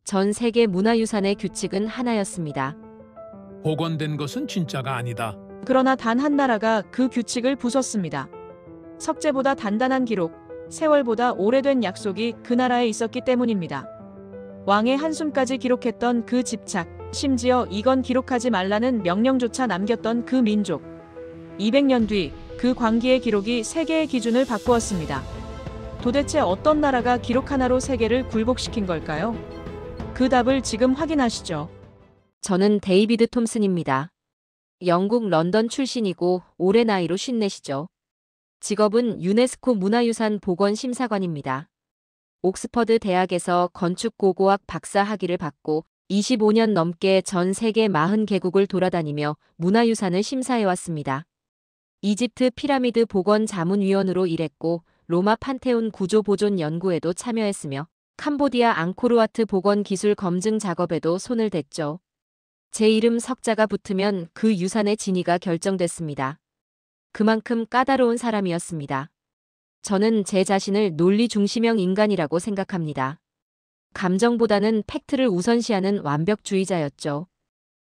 전 세계 문화유산의 규칙은 하나였습니다. 복원된 것은 진짜가 아니다. 그러나 단 한 나라가 그 규칙을 부쉈습니다. 석재보다 단단한 기록, 세월보다 오래된 약속이 그 나라에 있었기 때문입니다. 왕의 한숨까지 기록했던 그 집착, 심지어 이건 기록하지 말라는 명령조차 남겼던 그 민족. 200년 뒤 그 광기의 기록이 세계의 기준을 바꾸었습니다. 도대체 어떤 나라가 기록 하나로 세계를 굴복시킨 걸까요? 그 답을 지금 확인하시죠. 저는 데이비드 톰슨입니다. 영국 런던 출신이고 올해 나이로 54시죠. 직업은 유네스코 문화유산 보건심사관입니다. 옥스퍼드 대학에서 건축고고학 박사 학위를 받고 25년 넘게 전 세계 40개국을 돌아다니며 문화유산을 심사해왔습니다. 이집트 피라미드 복원자문위원으로 일했고 로마 판테온 구조 보존 연구에도 참여했으며 캄보디아 앙코르와트 복원 기술 검증 작업에도 손을 댔죠. 제 이름 석자가 붙으면 그 유산의 진위가 결정됐습니다. 그만큼 까다로운 사람이었습니다. 저는 제 자신을 논리 중심형 인간이라고 생각합니다. 감정보다는 팩트를 우선시하는 완벽주의자였죠.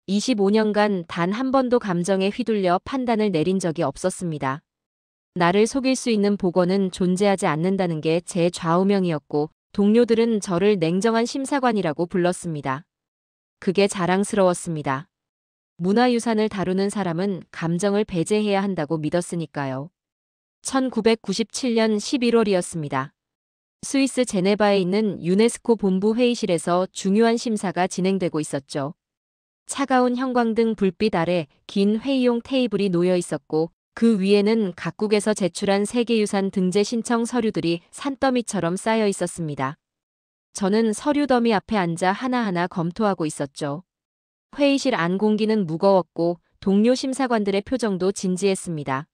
25년간 단 한 번도 감정에 휘둘려 판단을 내린 적이 없었습니다. 나를 속일 수 있는 복원은 존재하지 않는다는 게 제 좌우명이었고 동료들은 저를 냉정한 심사관이라고 불렀습니다. 그게 자랑스러웠습니다. 문화유산을 다루는 사람은 감정을 배제해야 한다고 믿었으니까요. 1997년 11월이었습니다. 스위스 제네바에 있는 유네스코 본부 회의실에서 중요한 심사가 진행되고 있었죠. 차가운 형광등 불빛 아래 긴 회의용 테이블이 놓여 있었고 그 위에는 각국에서 제출한 세계유산 등재 신청 서류들이 산더미처럼 쌓여 있었습니다. 저는 서류 더미 앞에 앉아 하나하나 검토하고 있었죠. 회의실 안 공기는 무거웠고 동료 심사관들의 표정도 진지했습니다.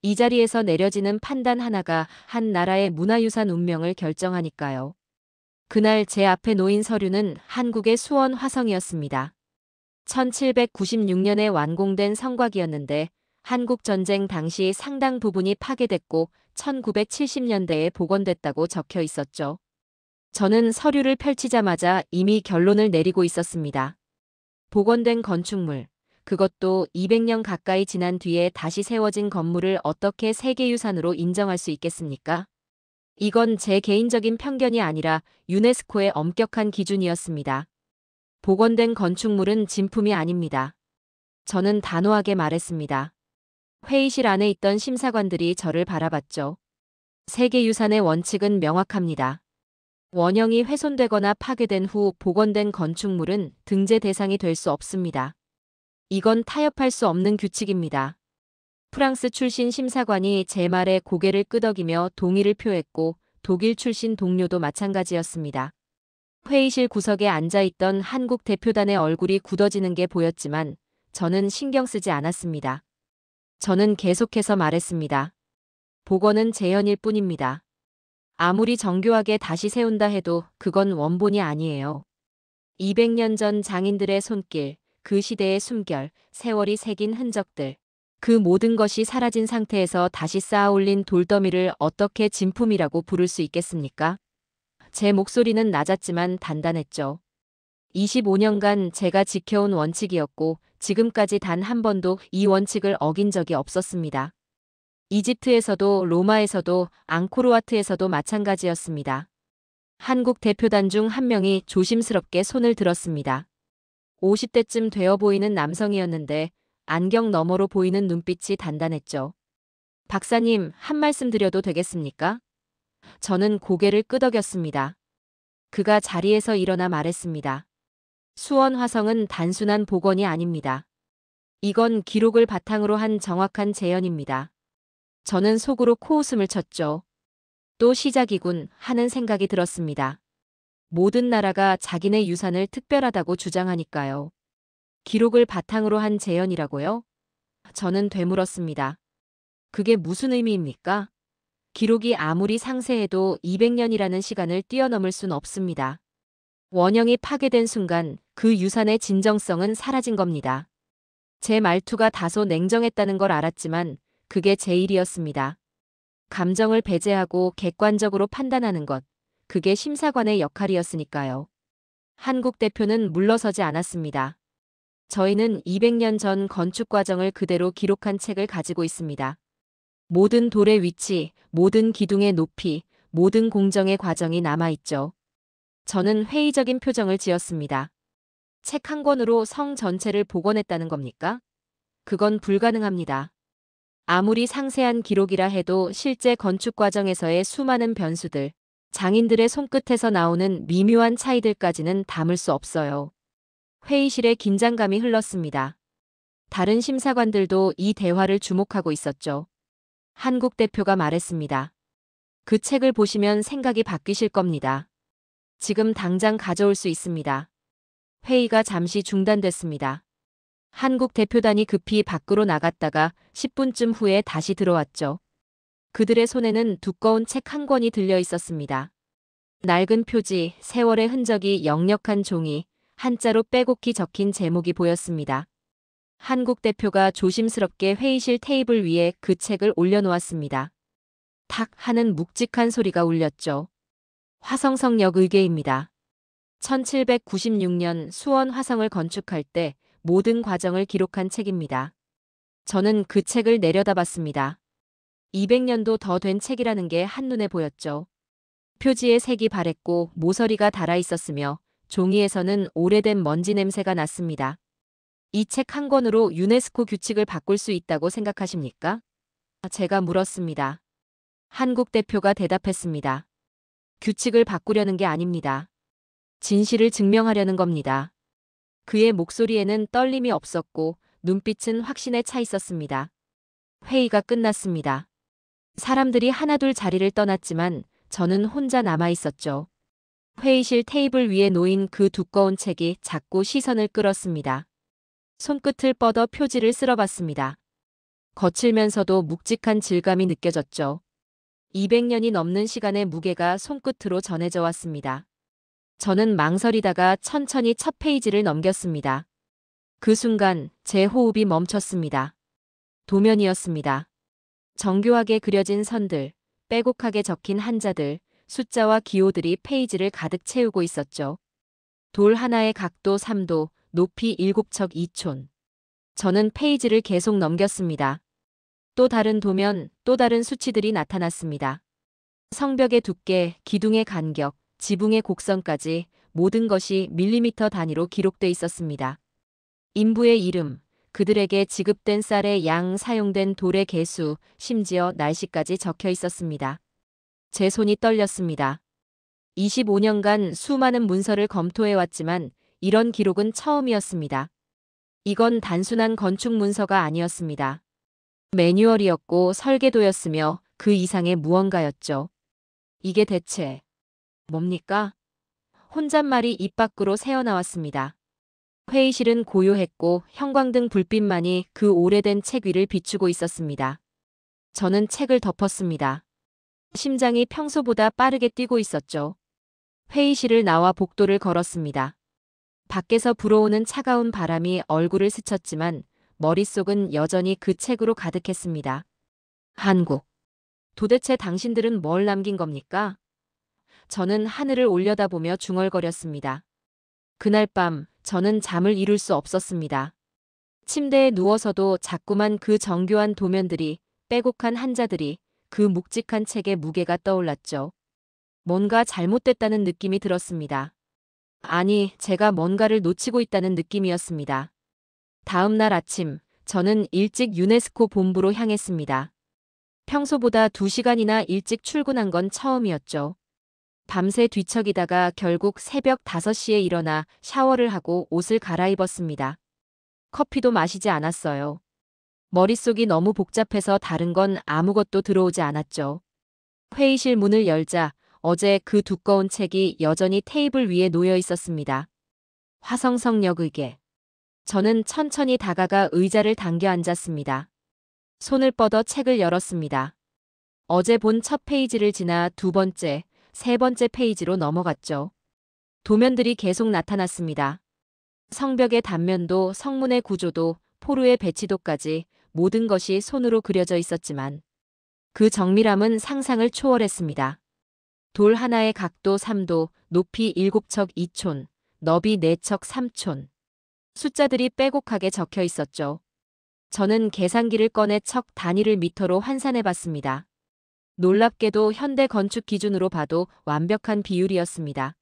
이 자리에서 내려지는 판단 하나가 한 나라의 문화유산 운명을 결정하니까요. 그날 제 앞에 놓인 서류는 한국의 수원 화성이었습니다. 1796년에 완공된 성곽이었는데 한국전쟁 당시 상당 부분이 파괴됐고 1970년대에 복원됐다고 적혀 있었죠. 저는 서류를 펼치자마자 이미 결론을 내리고 있었습니다. 복원된 건축물, 그것도 200년 가까이 지난 뒤에 다시 세워진 건물을 어떻게 세계유산으로 인정할 수 있겠습니까? 이건 제 개인적인 편견이 아니라 유네스코의 엄격한 기준이었습니다. 복원된 건축물은 진품이 아닙니다. 저는 단호하게 말했습니다. 회의실 안에 있던 심사관들이 저를 바라봤죠. 세계유산의 원칙은 명확합니다. 원형이 훼손되거나 파괴된 후 복원된 건축물은 등재 대상이 될 수 없습니다. 이건 타협할 수 없는 규칙입니다. 프랑스 출신 심사관이 제 말에 고개를 끄덕이며 동의를 표했고 독일 출신 동료도 마찬가지였습니다. 회의실 구석에 앉아있던 한국 대표단의 얼굴이 굳어지는 게 보였지만 저는 신경 쓰지 않았습니다. 저는 계속해서 말했습니다. 복원은 재현일 뿐입니다. 아무리 정교하게 다시 세운다 해도 그건 원본이 아니에요. 200년 전 장인들의 손길, 그 시대의 숨결, 세월이 새긴 흔적들, 그 모든 것이 사라진 상태에서 다시 쌓아올린 돌더미를 어떻게 진품이라고 부를 수 있겠습니까? 제 목소리는 낮았지만 단단했죠. 25년간 제가 지켜온 원칙이었고 지금까지 단 한 번도 이 원칙을 어긴 적이 없었습니다. 이집트에서도 로마에서도 앙코르와트에서도 마찬가지였습니다. 한국 대표단 중 한 명이 조심스럽게 손을 들었습니다. 50대쯤 되어 보이는 남성이었는데 안경 너머로 보이는 눈빛이 단단했죠. 박사님, 한 말씀 드려도 되겠습니까? 저는 고개를 끄덕였습니다. 그가 자리에서 일어나 말했습니다. 수원 화성은 단순한 복원이 아닙니다. 이건 기록을 바탕으로 한 정확한 재현입니다. 저는 속으로 코웃음을 쳤죠. 또 시작이군 하는 생각이 들었습니다. 모든 나라가 자기네 유산을 특별하다고 주장하니까요. 기록을 바탕으로 한 재현이라고요? 저는 되물었습니다. 그게 무슨 의미입니까? 기록이 아무리 상세해도 200년이라는 시간을 뛰어넘을 순 없습니다. 원형이 파괴된 순간 그 유산의 진정성은 사라진 겁니다. 제 말투가 다소 냉정했다는 걸 알았지만 그게 제 일이었습니다. 감정을 배제하고 객관적으로 판단하는 것, 그게 심사관의 역할이었으니까요. 한국 대표는 물러서지 않았습니다. 저희는 200년 전 건축 과정을 그대로 기록한 책을 가지고 있습니다. 모든 돌의 위치, 모든 기둥의 높이, 모든 공정의 과정이 남아있죠. 저는 회의적인 표정을 지었습니다. 책 한 권으로 성 전체를 복원했다는 겁니까? 그건 불가능합니다. 아무리 상세한 기록이라 해도 실제 건축 과정에서의 수많은 변수들, 장인들의 손끝에서 나오는 미묘한 차이들까지는 담을 수 없어요. 회의실에 긴장감이 흘렀습니다. 다른 심사관들도 이 대화를 주목하고 있었죠. 한국 대표가 말했습니다. 그 책을 보시면 생각이 바뀌실 겁니다. 지금 당장 가져올 수 있습니다. 회의가 잠시 중단됐습니다. 한국 대표단이 급히 밖으로 나갔다가 10분쯤 후에 다시 들어왔죠. 그들의 손에는 두꺼운 책 한 권이 들려 있었습니다. 낡은 표지, 세월의 흔적이 역력한 종이, 한자로 빼곡히 적힌 제목이 보였습니다. 한국 대표가 조심스럽게 회의실 테이블 위에 그 책을 올려놓았습니다. 탁 하는 묵직한 소리가 울렸죠. 화성성역 의궤입니다. 1796년 수원 화성을 건축할 때 모든 과정을 기록한 책입니다. 저는 그 책을 내려다봤습니다. 200년도 더 된 책이라는 게 한눈에 보였죠. 표지에 색이 바랬고 모서리가 달아 있었으며 종이에서는 오래된 먼지 냄새가 났습니다. 이 책 한 권으로 유네스코 규칙을 바꿀 수 있다고 생각하십니까? 제가 물었습니다. 한국 대표가 대답했습니다. 규칙을 바꾸려는 게 아닙니다. 진실을 증명하려는 겁니다. 그의 목소리에는 떨림이 없었고 눈빛은 확신에 차 있었습니다. 회의가 끝났습니다. 사람들이 하나둘 자리를 떠났지만 저는 혼자 남아 있었죠. 회의실 테이블 위에 놓인 그 두꺼운 책이 자꾸 시선을 끌었습니다. 손끝을 뻗어 표지를 쓸어봤습니다. 거칠면서도 묵직한 질감이 느껴졌죠. 200년이 넘는 시간의 무게가 손끝으로 전해져 왔습니다. 저는 망설이다가 천천히 첫 페이지를 넘겼습니다. 그 순간 제 호흡이 멈췄습니다. 도면이었습니다. 정교하게 그려진 선들, 빼곡하게 적힌 한자들, 숫자와 기호들이 페이지를 가득 채우고 있었죠. 돌 하나의 각도 3도, 높이 7척 2촌. 저는 페이지를 계속 넘겼습니다. 또 다른 도면, 또 다른 수치들이 나타났습니다. 성벽의 두께, 기둥의 간격, 지붕의 곡선까지 모든 것이 밀리미터 단위로 기록돼 있었습니다. 인부의 이름, 그들에게 지급된 쌀의 양, 사용된 돌의 개수, 심지어 날씨까지 적혀 있었습니다. 제 손이 떨렸습니다. 25년간 수많은 문서를 검토해왔지만 이런 기록은 처음이었습니다. 이건 단순한 건축 문서가 아니었습니다. 매뉴얼이었고 설계도였으며 그 이상의 무언가였죠. 이게 대체 뭡니까? 혼잣말이 입 밖으로 새어나왔습니다. 회의실은 고요했고 형광등 불빛만이 그 오래된 책 위를 비추고 있었습니다. 저는 책을 덮었습니다. 심장이 평소보다 빠르게 뛰고 있었죠. 회의실을 나와 복도를 걸었습니다. 밖에서 불어오는 차가운 바람이 얼굴을 스쳤지만 머릿속은 여전히 그 책으로 가득했습니다. 한국. 도대체 당신들은 뭘 남긴 겁니까? 저는 하늘을 올려다보며 중얼거렸습니다. 그날 밤 저는 잠을 이룰 수 없었습니다. 침대에 누워서도 자꾸만 그 정교한 도면들이, 빼곡한 한자들이, 그 묵직한 책의 무게가 떠올랐죠. 뭔가 잘못됐다는 느낌이 들었습니다. 아니, 제가 뭔가를 놓치고 있다는 느낌이었습니다. 다음 날 아침, 저는 일찍 유네스코 본부로 향했습니다. 평소보다 2시간이나 일찍 출근한 건 처음이었죠. 밤새 뒤척이다가 결국 새벽 5시에 일어나 샤워를 하고 옷을 갈아입었습니다. 커피도 마시지 않았어요. 머릿속이 너무 복잡해서 다른 건 아무것도 들어오지 않았죠. 회의실 문을 열자 어제 그 두꺼운 책이 여전히 테이블 위에 놓여 있었습니다. 화성성역 의궤. 저는 천천히 다가가 의자를 당겨 앉았습니다. 손을 뻗어 책을 열었습니다. 어제 본 첫 페이지를 지나 두 번째, 세 번째 페이지로 넘어갔죠. 도면들이 계속 나타났습니다. 성벽의 단면도, 성문의 구조도, 포루의 배치도까지 모든 것이 손으로 그려져 있었지만 그 정밀함은 상상을 초월했습니다. 돌 하나의 각도 3도, 높이 7척 2촌, 너비 4척 3촌. 숫자들이 빼곡하게 적혀 있었죠. 저는 계산기를 꺼내 척 단위를 미터로 환산해 봤습니다. 놀랍게도 현대 건축 기준으로 봐도 완벽한 비율이었습니다.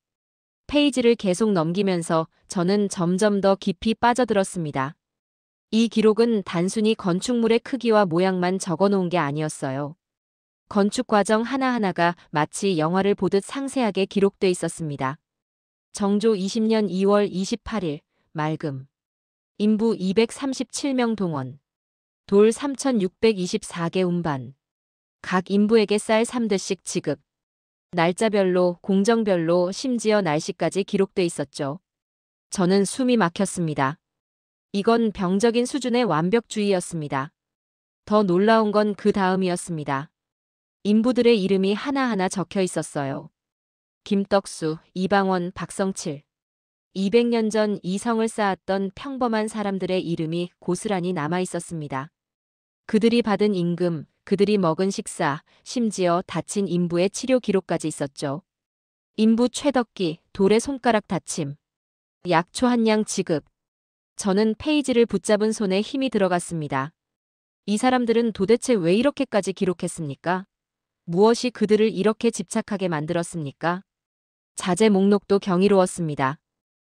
페이지를 계속 넘기면서 저는 점점 더 깊이 빠져들었습니다. 이 기록은 단순히 건축물의 크기와 모양만 적어 놓은 게 아니었어요. 건축 과정 하나하나가 마치 영화를 보듯 상세하게 기록돼 있었습니다. 정조 20년 2월 28일, 맑음. 인부 237명 동원. 돌 3,624개 운반. 각 인부에게 쌀 3대씩 지급. 날짜별로, 공정별로, 심지어 날씨까지 기록돼 있었죠. 저는 숨이 막혔습니다. 이건 병적인 수준의 완벽주의였습니다. 더 놀라운 건 그 다음이었습니다. 인부들의 이름이 하나하나 적혀 있었어요. 김떡수, 이방원, 박성칠. 200년 전 이 성을 쌓았던 평범한 사람들의 이름이 고스란히 남아 있었습니다. 그들이 받은 임금, 그들이 먹은 식사, 심지어 다친 인부의 치료 기록까지 있었죠. 인부 최덕기, 돌의 손가락 다침. 약초 한 양 지급. 저는 페이지를 붙잡은 손에 힘이 들어갔습니다. 이 사람들은 도대체 왜 이렇게까지 기록했습니까? 무엇이 그들을 이렇게 집착하게 만들었습니까? 자재 목록도 경이로웠습니다.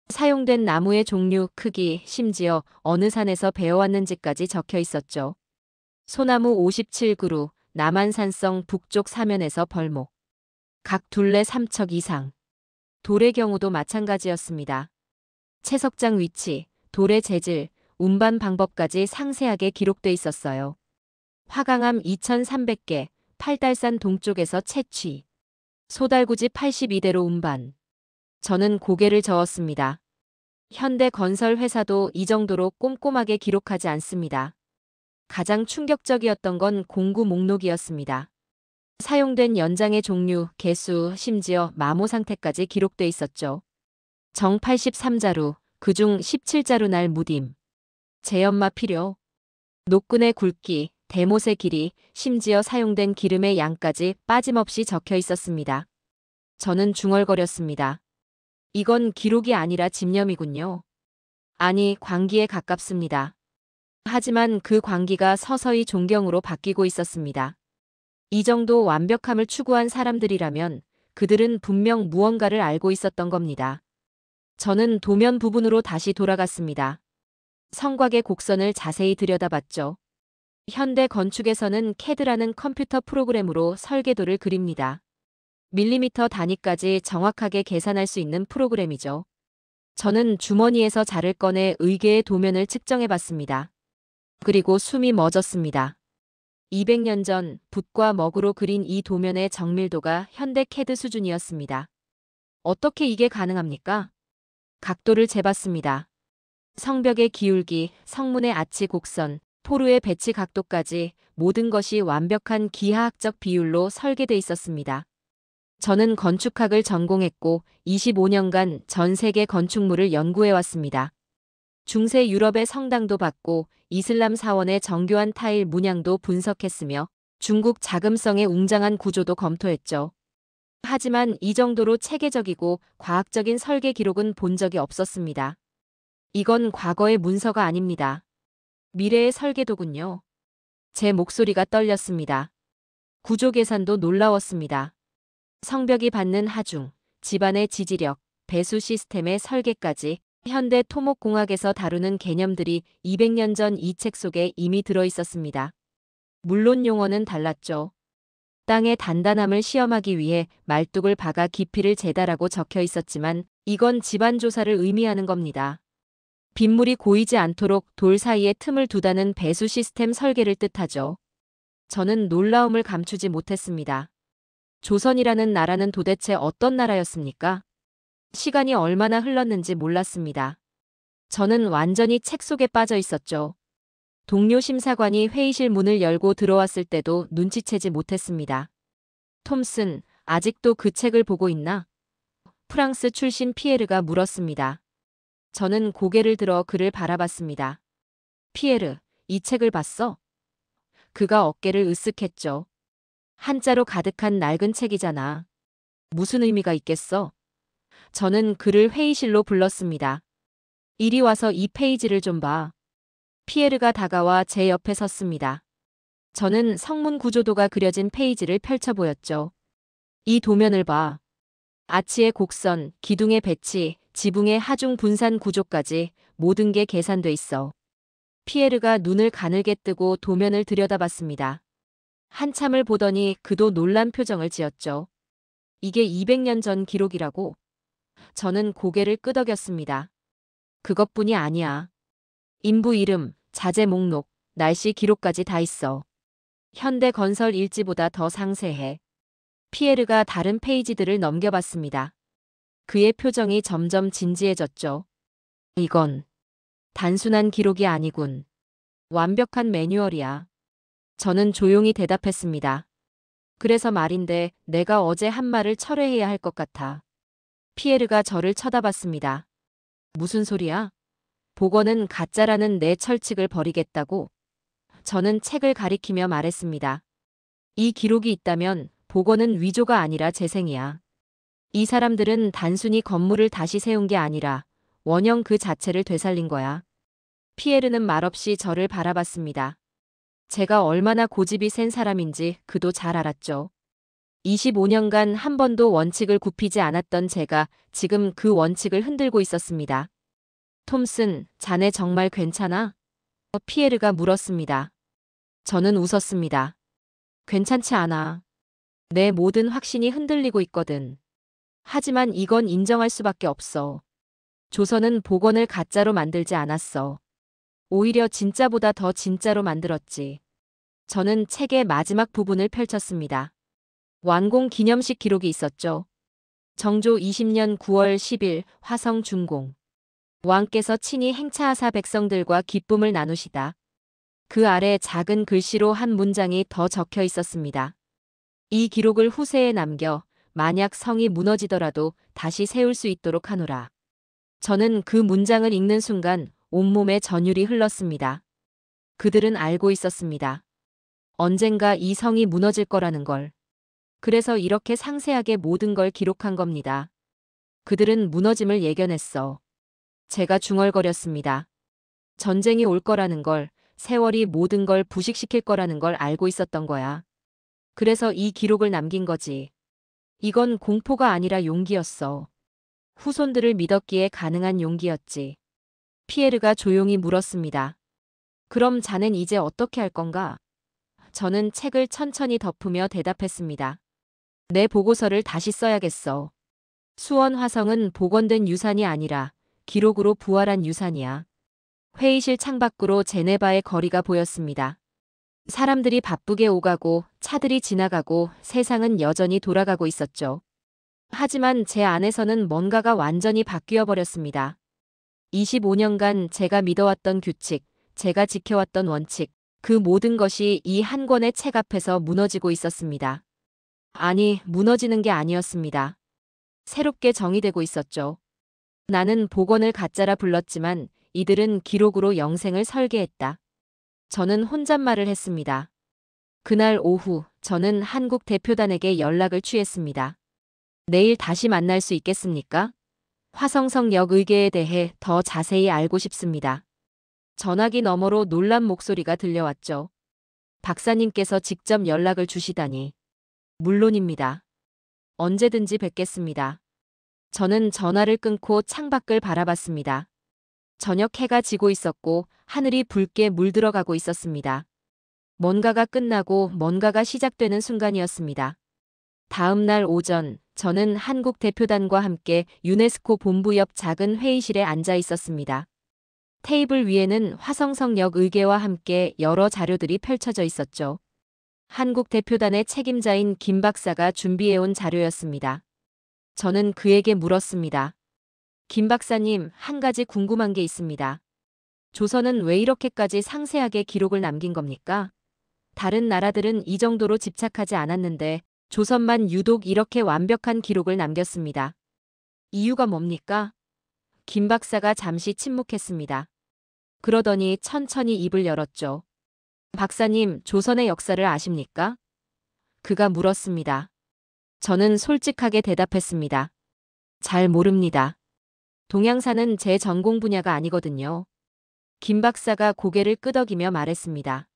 사용된 나무의 종류, 크기, 심지어 어느 산에서 베어왔는지까지 적혀 있었죠. 소나무 57그루, 남한산성 북쪽 사면에서 벌목. 각 둘레 3척 이상. 돌의 경우도 마찬가지였습니다. 채석장 위치, 돌의 재질, 운반 방법까지 상세하게 기록돼 있었어요. 화강암 2,300개, 팔달산 동쪽에서 채취. 소달구지 82대로 운반. 저는 고개를 저었습니다. 현대 건설 회사도 이 정도로 꼼꼼하게 기록하지 않습니다. 가장 충격적이었던 건 공구 목록이었습니다. 사용된 연장의 종류, 개수, 심지어 마모 상태까지 기록돼 있었죠. 정 83자루, 그중 17자루 날 무딤. 제연마 필요. 노끈의 굵기, 대못의 길이, 심지어 사용된 기름의 양까지 빠짐없이 적혀 있었습니다. 저는 중얼거렸습니다. 이건 기록이 아니라 집념이군요. 아니, 광기에 가깝습니다. 하지만 그 광기가 서서히 존경으로 바뀌고 있었습니다. 이 정도 완벽함을 추구한 사람들이라면 그들은 분명 무언가를 알고 있었던 겁니다. 저는 도면 부분으로 다시 돌아갔습니다. 성곽의 곡선을 자세히 들여다봤죠. 현대 건축에서는 CAD라는 컴퓨터 프로그램으로 설계도를 그립니다. 밀리미터 단위까지 정확하게 계산할 수 있는 프로그램이죠. 저는 주머니에서 자를 꺼내 의궤의 도면을 측정해봤습니다. 그리고 숨이 멎었습니다. 200년 전 붓과 먹으로 그린 이 도면의 정밀도가 현대 CAD 수준이었습니다. 어떻게 이게 가능합니까? 각도를 재봤습니다. 성벽의 기울기, 성문의 아치 곡선, 포르의 배치 각도까지 모든 것이 완벽한 기하학적 비율로 설계돼 있었습니다. 저는 건축학을 전공했고 25년간 전 세계 건축물을 연구해왔습니다. 중세 유럽의 성당도 봤고 이슬람 사원의 정교한 타일 문양도 분석했으며 중국 자금성의 웅장한 구조도 검토했죠. 하지만 이 정도로 체계적이고 과학적인 설계 기록은 본 적이 없었습니다. 이건 과거의 문서가 아닙니다. 미래의 설계도군요. 제 목소리가 떨렸습니다. 구조 계산도 놀라웠습니다. 성벽이 받는 하중, 집안의 지지력, 배수 시스템의 설계까지 현대 토목공학에서 다루는 개념들이 200년 전 이 책 속에 이미 들어 있었습니다. 물론 용어는 달랐죠. 땅의 단단함을 시험하기 위해 말뚝을 박아 깊이를 재다라고 적혀 있었지만 이건 집안 조사를 의미하는 겁니다. 빗물이 고이지 않도록 돌 사이에 틈을 두다는 배수 시스템 설계를 뜻하죠. 저는 놀라움을 감추지 못했습니다. 조선이라는 나라는 도대체 어떤 나라였습니까? 시간이 얼마나 흘렀는지 몰랐습니다. 저는 완전히 책 속에 빠져 있었죠. 동료 심사관이 회의실 문을 열고 들어왔을 때도 눈치채지 못했습니다. 톰슨, 아직도 그 책을 보고 있나? 프랑스 출신 피에르가 물었습니다. 저는 고개를 들어 그를 바라봤습니다. 피에르, 이 책을 봤어? 그가 어깨를 으쓱했죠. 한자로 가득한 낡은 책이잖아. 무슨 의미가 있겠어? 저는 그를 회의실로 불렀습니다. 이리 와서 이 페이지를 좀 봐. 피에르가 다가와 제 옆에 섰습니다. 저는 성문 구조도가 그려진 페이지를 펼쳐 보였죠. 이 도면을 봐. 아치의 곡선, 기둥의 배치, 지붕의 하중 분산 구조까지 모든 게 계산돼 있어. 피에르가 눈을 가늘게 뜨고 도면을 들여다봤습니다. 한참을 보더니 그도 놀란 표정을 지었죠. 이게 200년 전 기록이라고? 저는 고개를 끄덕였습니다. 그것뿐이 아니야. 인부 이름, 자재 목록, 날씨 기록까지 다 있어. 현대 건설 일지보다 더 상세해. 피에르가 다른 페이지들을 넘겨봤습니다. 그의 표정이 점점 진지해졌죠. 이건 단순한 기록이 아니군. 완벽한 매뉴얼이야. 저는 조용히 대답했습니다. 그래서 말인데 내가 어제 한 말을 철회해야 할 것 같아. 피에르가 저를 쳐다봤습니다. 무슨 소리야? 복원은 가짜라는 내 철칙을 버리겠다고? 저는 책을 가리키며 말했습니다. 이 기록이 있다면 복원은 위조가 아니라 재생이야. 이 사람들은 단순히 건물을 다시 세운 게 아니라 원형 그 자체를 되살린 거야. 피에르는 말없이 저를 바라봤습니다. 제가 얼마나 고집이 센 사람인지 그도 잘 알았죠. 25년간 한 번도 원칙을 굽히지 않았던 제가 지금 그 원칙을 흔들고 있었습니다. 톰슨, 자네 정말 괜찮아? 피에르가 물었습니다. 저는 웃었습니다. 괜찮지 않아. 내 모든 확신이 흔들리고 있거든. 하지만 이건 인정할 수밖에 없어. 조선은 복원을 가짜로 만들지 않았어. 오히려 진짜보다 더 진짜로 만들었지. 저는 책의 마지막 부분을 펼쳤습니다. 완공 기념식 기록이 있었죠. 정조 20년 9월 10일 화성 준공. 왕께서 친히 행차하사 백성들과 기쁨을 나누시다. 그 아래 작은 글씨로 한 문장이 더 적혀 있었습니다. 이 기록을 후세에 남겨 만약 성이 무너지더라도 다시 세울 수 있도록 하노라. 저는 그 문장을 읽는 순간 온몸에 전율이 흘렀습니다. 그들은 알고 있었습니다. 언젠가 이 성이 무너질 거라는 걸. 그래서 이렇게 상세하게 모든 걸 기록한 겁니다. 그들은 무너짐을 예견했어. 제가 중얼거렸습니다. 전쟁이 올 거라는 걸, 세월이 모든 걸 부식시킬 거라는 걸 알고 있었던 거야. 그래서 이 기록을 남긴 거지. 이건 공포가 아니라 용기였어. 후손들을 믿었기에 가능한 용기였지. 피에르가 조용히 물었습니다. 그럼 자넨 이제 어떻게 할 건가? 저는 책을 천천히 덮으며 대답했습니다. 내 보고서를 다시 써야겠어. 수원 화성은 복원된 유산이 아니라 기록으로 부활한 유산이야. 회의실 창밖으로 제네바의 거리가 보였습니다. 사람들이 바쁘게 오가고 차들이 지나가고 세상은 여전히 돌아가고 있었죠. 하지만 제 안에서는 뭔가가 완전히 바뀌어 버렸습니다. 25년간 제가 믿어왔던 규칙, 제가 지켜왔던 원칙, 그 모든 것이 이 한 권의 책 앞에서 무너지고 있었습니다. 아니, 무너지는 게 아니었습니다. 새롭게 정의되고 있었죠. 나는 복원을 가짜라 불렀지만 이들은 기록으로 영생을 설계했다. 저는 혼잣말을 했습니다. 그날 오후 저는 한국 대표단에게 연락을 취했습니다. 내일 다시 만날 수 있겠습니까? 화성성역 의궤에 대해 더 자세히 알고 싶습니다. 전화기 너머로 놀란 목소리가 들려왔죠. 박사님께서 직접 연락을 주시다니. 물론입니다. 언제든지 뵙겠습니다. 저는 전화를 끊고 창밖을 바라봤습니다. 저녁 해가 지고 있었고 하늘이 붉게 물들어가고 있었습니다. 뭔가가 끝나고 뭔가가 시작되는 순간이었습니다. 다음 날 오전 저는 한국 대표단과 함께 유네스코 본부 옆 작은 회의실에 앉아 있었습니다. 테이블 위에는 화성성역 의궤와 함께 여러 자료들이 펼쳐져 있었죠. 한국 대표단의 책임자인 김 박사가 준비해온 자료였습니다. 저는 그에게 물었습니다. 김 박사님, 한 가지 궁금한 게 있습니다. 조선은 왜 이렇게까지 상세하게 기록을 남긴 겁니까? 다른 나라들은 이 정도로 집착하지 않았는데 조선만 유독 이렇게 완벽한 기록을 남겼습니다. 이유가 뭡니까? 김 박사가 잠시 침묵했습니다. 그러더니 천천히 입을 열었죠. 박사님, 조선의 역사를 아십니까? 그가 물었습니다. 저는 솔직하게 대답했습니다. 잘 모릅니다. 동양사는 제 전공 분야가 아니거든요. 김 박사가 고개를 끄덕이며 말했습니다.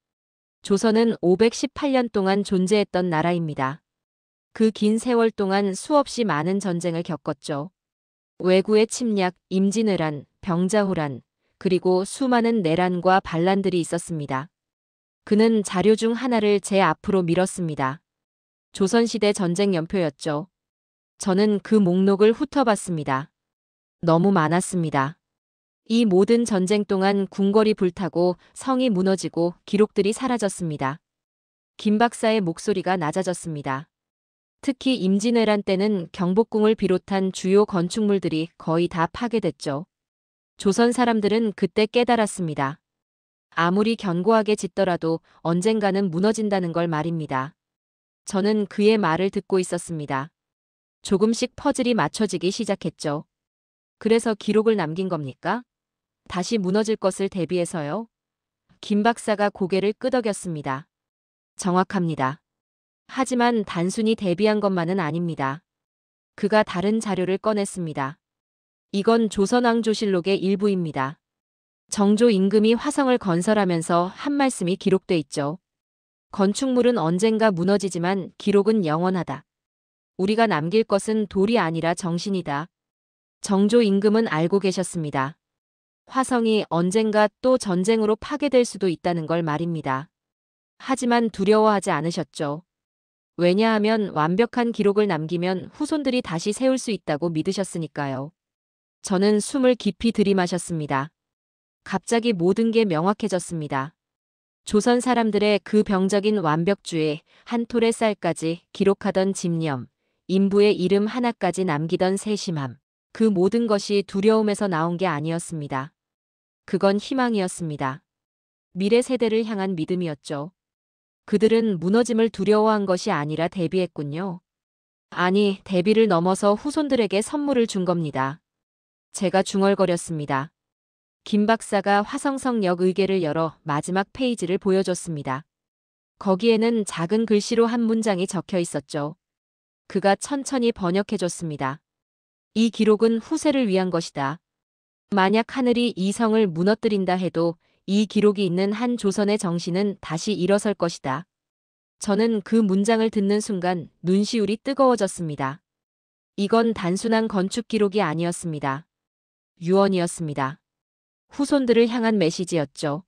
조선은 518년 동안 존재했던 나라입니다. 그 긴 세월 동안 수없이 많은 전쟁을 겪었죠. 외구의 침략, 임진왜란, 병자호란, 그리고 수많은 내란과 반란들이 있었습니다. 그는 자료 중 하나를 제 앞으로 밀었습니다. 조선시대 전쟁 연표였죠. 저는 그 목록을 훑어봤습니다. 너무 많았습니다. 이 모든 전쟁 동안 궁궐이 불타고 성이 무너지고 기록들이 사라졌습니다. 김 박사의 목소리가 낮아졌습니다. 특히 임진왜란 때는 경복궁을 비롯한 주요 건축물들이 거의 다 파괴됐죠. 조선 사람들은 그때 깨달았습니다. 아무리 견고하게 짓더라도 언젠가는 무너진다는 걸 말입니다. 저는 그의 말을 듣고 있었습니다. 조금씩 퍼즐이 맞춰지기 시작했죠. 그래서 기록을 남긴 겁니까? 다시 무너질 것을 대비해서요? 김 박사가 고개를 끄덕였습니다. 정확합니다. 하지만 단순히 대비한 것만은 아닙니다. 그가 다른 자료를 꺼냈습니다. 이건 조선왕조실록의 일부입니다. 정조 임금이 화성을 건설하면서 한 말씀이 기록돼 있죠. 건축물은 언젠가 무너지지만 기록은 영원하다. 우리가 남길 것은 돌이 아니라 정신이다. 정조 임금은 알고 계셨습니다. 화성이 언젠가 또 전쟁으로 파괴될 수도 있다는 걸 말입니다. 하지만 두려워하지 않으셨죠. 왜냐하면 완벽한 기록을 남기면 후손들이 다시 세울 수 있다고 믿으셨으니까요. 저는 숨을 깊이 들이마셨습니다. 갑자기 모든 게 명확해졌습니다. 조선 사람들의 그 병적인 완벽주의, 한 톨의 쌀까지 기록하던 집념, 인부의 이름 하나까지 남기던 세심함, 그 모든 것이 두려움에서 나온 게 아니었습니다. 그건 희망이었습니다. 미래 세대를 향한 믿음이었죠. 그들은 무너짐을 두려워한 것이 아니라 대비했군요. 아니, 대비를 넘어서 후손들에게 선물을 준 겁니다. 제가 중얼거렸습니다. 김 박사가 화성성역 의궤를 열어 마지막 페이지를 보여줬습니다. 거기에는 작은 글씨로 한 문장이 적혀 있었죠. 그가 천천히 번역해줬습니다. 이 기록은 후세를 위한 것이다. 만약 하늘이 이 성을 무너뜨린다 해도 이 기록이 있는 한 조선의 정신은 다시 일어설 것이다. 저는 그 문장을 듣는 순간 눈시울이 뜨거워졌습니다. 이건 단순한 건축 기록이 아니었습니다. 유언이었습니다. 후손들을 향한 메시지였죠.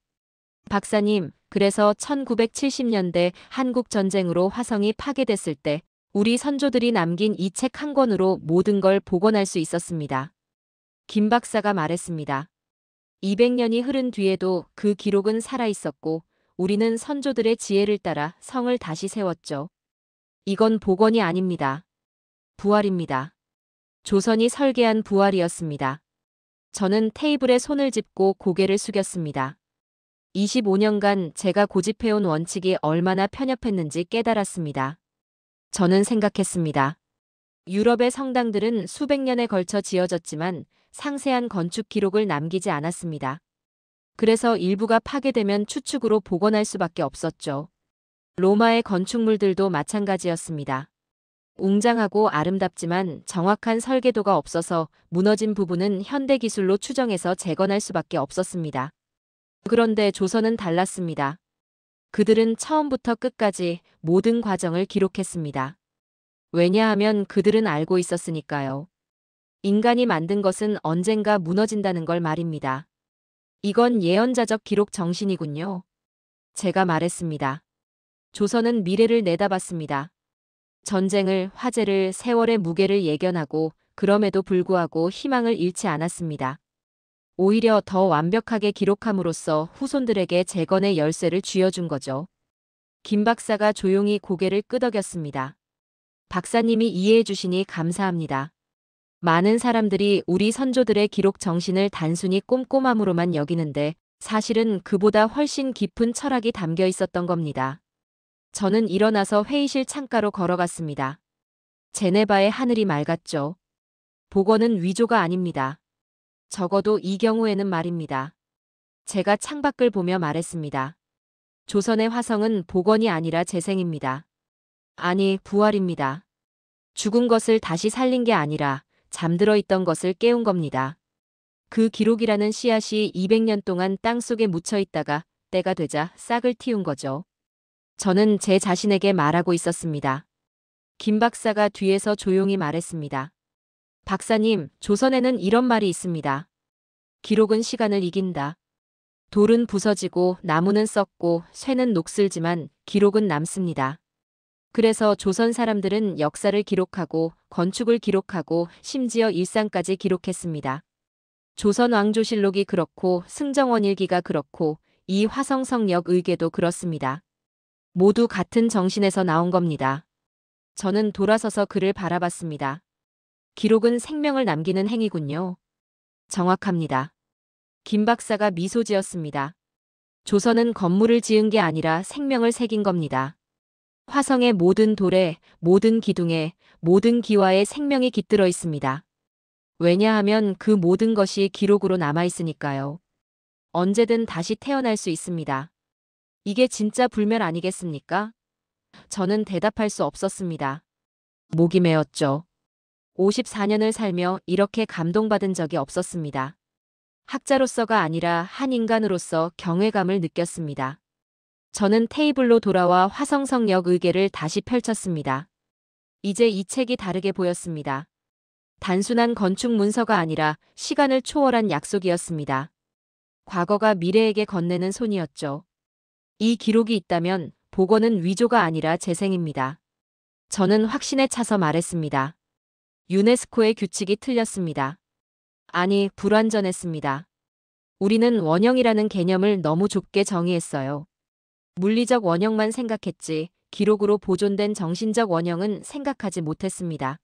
박사님, 그래서 1970년대 한국 전쟁으로 화성이 파괴됐을 때 우리 선조들이 남긴 이 책 한 권으로 모든 걸 복원할 수 있었습니다. 김 박사가 말했습니다. 200년이 흐른 뒤에도 그 기록은 살아있었고 우리는 선조들의 지혜를 따라 성을 다시 세웠죠. 이건 복원이 아닙니다. 부활입니다. 조선이 설계한 부활이었습니다. 저는 테이블에 손을 짚고 고개를 숙였습니다. 25년간 제가 고집해온 원칙이 얼마나 편협했는지 깨달았습니다. 저는 생각했습니다. 유럽의 성당들은 수백 년에 걸쳐 지어졌지만 상세한 건축 기록을 남기지 않았습니다. 그래서 일부가 파괴되면 추측으로 복원할 수밖에 없었죠. 로마의 건축물들도 마찬가지였습니다. 웅장하고 아름답지만 정확한 설계도가 없어서 무너진 부분은 현대 기술로 추정해서 재건할 수밖에 없었습니다. 그런데 조선은 달랐습니다. 그들은 처음부터 끝까지 모든 과정을 기록했습니다. 왜냐하면 그들은 알고 있었으니까요. 인간이 만든 것은 언젠가 무너진다는 걸 말입니다. 이건 예언자적 기록 정신이군요. 제가 말했습니다. 조선은 미래를 내다봤습니다. 전쟁을, 화재를, 세월의 무게를 예견하고 그럼에도 불구하고 희망을 잃지 않았습니다. 오히려 더 완벽하게 기록함으로써 후손들에게 재건의 열쇠를 쥐어준 거죠. 김 박사가 조용히 고개를 끄덕였습니다. 박사님이 이해해 주시니 감사합니다. 많은 사람들이 우리 선조들의 기록 정신을 단순히 꼼꼼함으로만 여기는데 사실은 그보다 훨씬 깊은 철학이 담겨 있었던 겁니다. 저는 일어나서 회의실 창가로 걸어갔습니다. 제네바의 하늘이 맑았죠. 복원은 위조가 아닙니다. 적어도 이 경우에는 말입니다. 제가 창밖을 보며 말했습니다. 조선의 화성은 복원이 아니라 재생입니다. 아니, 부활입니다. 죽은 것을 다시 살린 게 아니라 잠들어 있던 것을 깨운 겁니다. 그 기록이라는 씨앗이 200년 동안 땅속에 묻혀 있다가 때가 되자 싹을 틔운 거죠. 저는 제 자신에게 말하고 있었습니다. 김 박사가 뒤에서 조용히 말했습니다. 박사님, 조선에는 이런 말이 있습니다. 기록은 시간을 이긴다. 돌은 부서지고 나무는 썩고 쇠는 녹슬지만 기록은 남습니다. 그래서 조선 사람들은 역사를 기록하고 건축을 기록하고 심지어 일상까지 기록했습니다. 조선 왕조실록이 그렇고 승정원일기가 그렇고 이 화성성역 의궤도 그렇습니다. 모두 같은 정신에서 나온 겁니다. 저는 돌아서서 그를 바라봤습니다. 기록은 생명을 남기는 행위군요. 정확합니다. 김 박사가 미소 지었습니다. 조선은 건물을 지은 게 아니라 생명을 새긴 겁니다. 화성의 모든 돌에, 모든 기둥에, 모든 기와에 생명이 깃들어 있습니다. 왜냐하면 그 모든 것이 기록으로 남아 있으니까요. 언제든 다시 태어날 수 있습니다. 이게 진짜 불멸 아니겠습니까? 저는 대답할 수 없었습니다. 목이 메었죠. 54년을 살며 이렇게 감동받은 적이 없었습니다. 학자로서가 아니라 한 인간으로서 경외감을 느꼈습니다. 저는 테이블로 돌아와 화성성역 의궤를 다시 펼쳤습니다. 이제 이 책이 다르게 보였습니다. 단순한 건축 문서가 아니라 시간을 초월한 약속이었습니다. 과거가 미래에게 건네는 손이었죠. 이 기록이 있다면 복원은 위조가 아니라 재생입니다. 저는 확신에 차서 말했습니다. 유네스코의 규칙이 틀렸습니다. 아니, 불완전했습니다. 우리는 원형이라는 개념을 너무 좁게 정의했어요. 물리적 원형만 생각했지 기록으로 보존된 정신적 원형은 생각하지 못했습니다.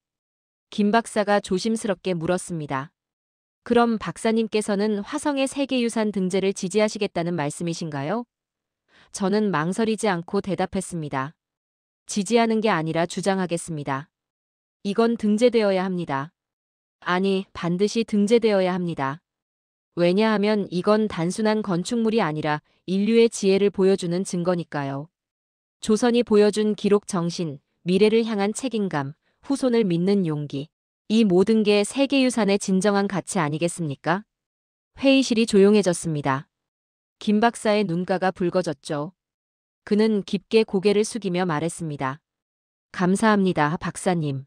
김 박사가 조심스럽게 물었습니다. 그럼 박사님께서는 화성의 세계유산 등재를 지지하시겠다는 말씀이신가요? 저는 망설이지 않고 대답했습니다. 지지하는 게 아니라 주장하겠습니다. 이건 등재되어야 합니다. 아니, 반드시 등재되어야 합니다. 왜냐하면 이건 단순한 건축물이 아니라 인류의 지혜를 보여주는 증거니까요. 조선이 보여준 기록 정신, 미래를 향한 책임감, 후손을 믿는 용기. 이 모든 게 세계유산의 진정한 가치 아니겠습니까? 회의실이 조용해졌습니다. 김 박사의 눈가가 붉어졌죠. 그는 깊게 고개를 숙이며 말했습니다. 감사합니다, 박사님.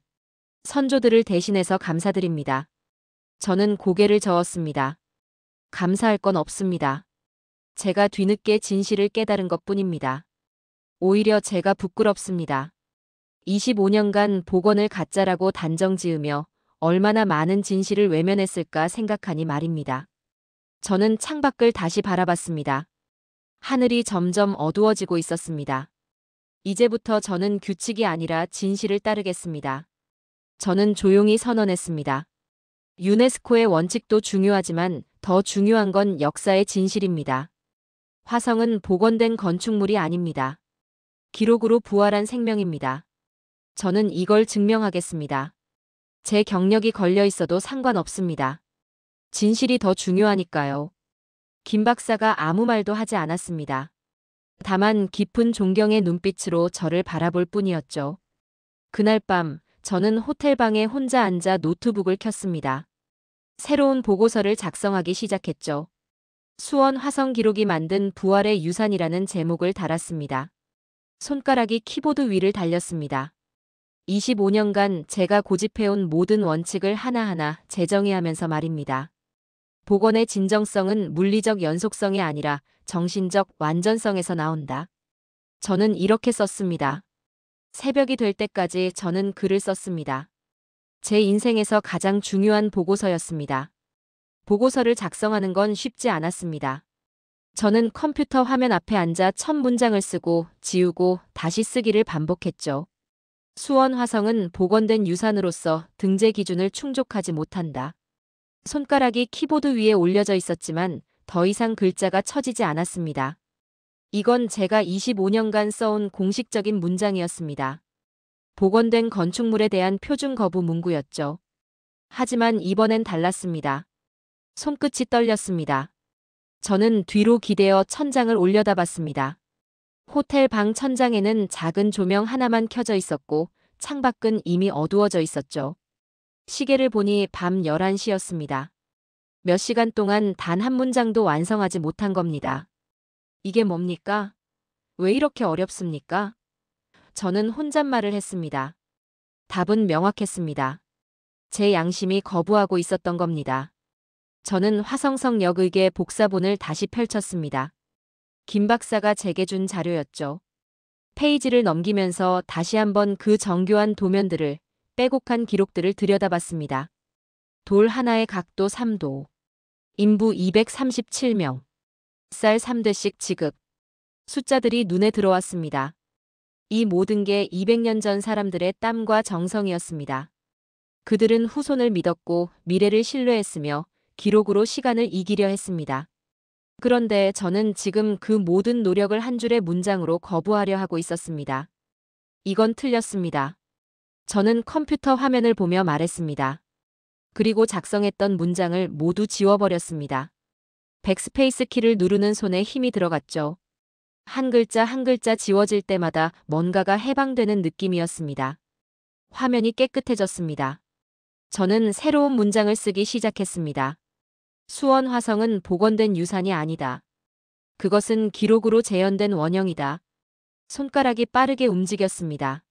선조들을 대신해서 감사드립니다. 저는 고개를 저었습니다. 감사할 건 없습니다. 제가 뒤늦게 진실을 깨달은 것뿐입니다. 오히려 제가 부끄럽습니다. 25년간 복원을 가짜라고 단정 지으며 얼마나 많은 진실을 외면했을까 생각하니 말입니다. 저는 창밖을 다시 바라봤습니다. 하늘이 점점 어두워지고 있었습니다. 이제부터 저는 규칙이 아니라 진실을 따르겠습니다. 저는 조용히 선언했습니다. 유네스코의 원칙도 중요하지만 더 중요한 건 역사의 진실입니다. 화성은 복원된 건축물이 아닙니다. 기록으로 부활한 생명입니다. 저는 이걸 증명하겠습니다. 제 경력이 걸려 있어도 상관없습니다. 진실이 더 중요하니까요. 김 박사가 아무 말도 하지 않았습니다. 다만 깊은 존경의 눈빛으로 저를 바라볼 뿐이었죠. 그날 밤 저는 호텔방에 혼자 앉아 노트북을 켰습니다. 새로운 보고서를 작성하기 시작했죠. 수원 화성 기록이 만든 부활의 유산이라는 제목을 달았습니다. 손가락이 키보드 위를 달렸습니다. 25년간 제가 고집해온 모든 원칙을 하나하나 재정의하면서 말입니다. 복원의 진정성은 물리적 연속성이 아니라 정신적 완전성에서 나온다. 저는 이렇게 썼습니다. 새벽이 될 때까지 저는 글을 썼습니다. 제 인생에서 가장 중요한 보고서였습니다. 보고서를 작성하는 건 쉽지 않았습니다. 저는 컴퓨터 화면 앞에 앉아 첫 문장을 쓰고 지우고 다시 쓰기를 반복했죠. 수원 화성은 복원된 유산으로서 등재 기준을 충족하지 못한다. 손가락이 키보드 위에 올려져 있었지만 더 이상 글자가 쳐지지 않았습니다. 이건 제가 25년간 써온 공식적인 문장이었습니다. 복원된 건축물에 대한 표준 거부 문구였죠. 하지만 이번엔 달랐습니다. 손끝이 떨렸습니다. 저는 뒤로 기대어 천장을 올려다봤습니다. 호텔 방 천장에는 작은 조명 하나만 켜져 있었고 창밖은 이미 어두워져 있었죠. 시계를 보니 밤 11시였습니다. 몇 시간 동안 단 한 문장도 완성하지 못한 겁니다. 이게 뭡니까? 왜 이렇게 어렵습니까? 저는 혼잣말을 했습니다. 답은 명확했습니다. 제 양심이 거부하고 있었던 겁니다. 저는 화성성역 의계 복사본을 다시 펼쳤습니다. 김 박사가 제게 준 자료였죠. 페이지를 넘기면서 다시 한번 그 정교한 도면들을, 빼곡한 기록들을 들여다봤습니다. 돌 하나의 각도 3도. 인부 237명. 쌀 3대씩 지급. 숫자들이 눈에 들어왔습니다. 이 모든 게 200년 전 사람들의 땀과 정성이었습니다. 그들은 후손을 믿었고 미래를 신뢰했으며 기록으로 시간을 이기려 했습니다. 그런데 저는 지금 그 모든 노력을 한 줄의 문장으로 거부하려 하고 있었습니다. 이건 틀렸습니다. 저는 컴퓨터 화면을 보며 말했습니다. 그리고 작성했던 문장을 모두 지워버렸습니다. 백스페이스 키를 누르는 손에 힘이 들어갔죠. 한 글자 한 글자 지워질 때마다 뭔가가 해방되는 느낌이었습니다. 화면이 깨끗해졌습니다. 저는 새로운 문장을 쓰기 시작했습니다. 수원 화성은 복원된 유산이 아니다. 그것은 기록으로 재현된 원형이다. 손가락이 빠르게 움직였습니다.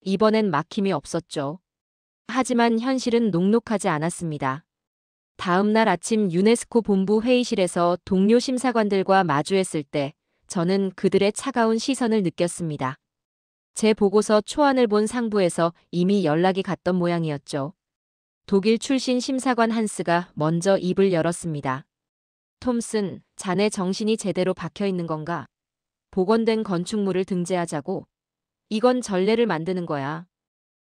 이번엔 막힘이 없었죠. 하지만 현실은 녹록하지 않았습니다. 다음 날 아침 유네스코 본부 회의실에서 동료 심사관들과 마주했을 때 저는 그들의 차가운 시선을 느꼈습니다. 제 보고서 초안을 본 상부에서 이미 연락이 갔던 모양이었죠. 독일 출신 심사관 한스가 먼저 입을 열었습니다. 톰슨, 자네 정신이 제대로 박혀 있는 건가? 복원된 건축물을 등재하자고? 이건 전례를 만드는 거야.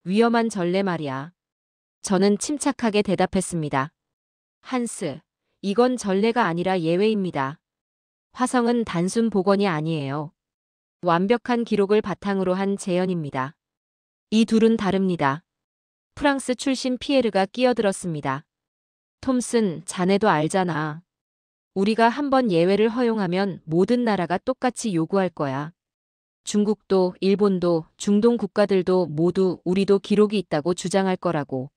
위험한 전례 말이야. 저는 침착하게 대답했습니다. 한스, 이건 전례가 아니라 예외입니다. 화성은 단순 복원이 아니에요. 완벽한 기록을 바탕으로 한 재현입니다. 이 둘은 다릅니다. 프랑스 출신 피에르가 끼어들었습니다. 톰슨, 자네도 알잖아. 우리가 한번 예외를 허용하면 모든 나라가 똑같이 요구할 거야. 중국도, 일본도, 중동 국가들도 모두 우리도 기록이 있다고 주장할 거라고.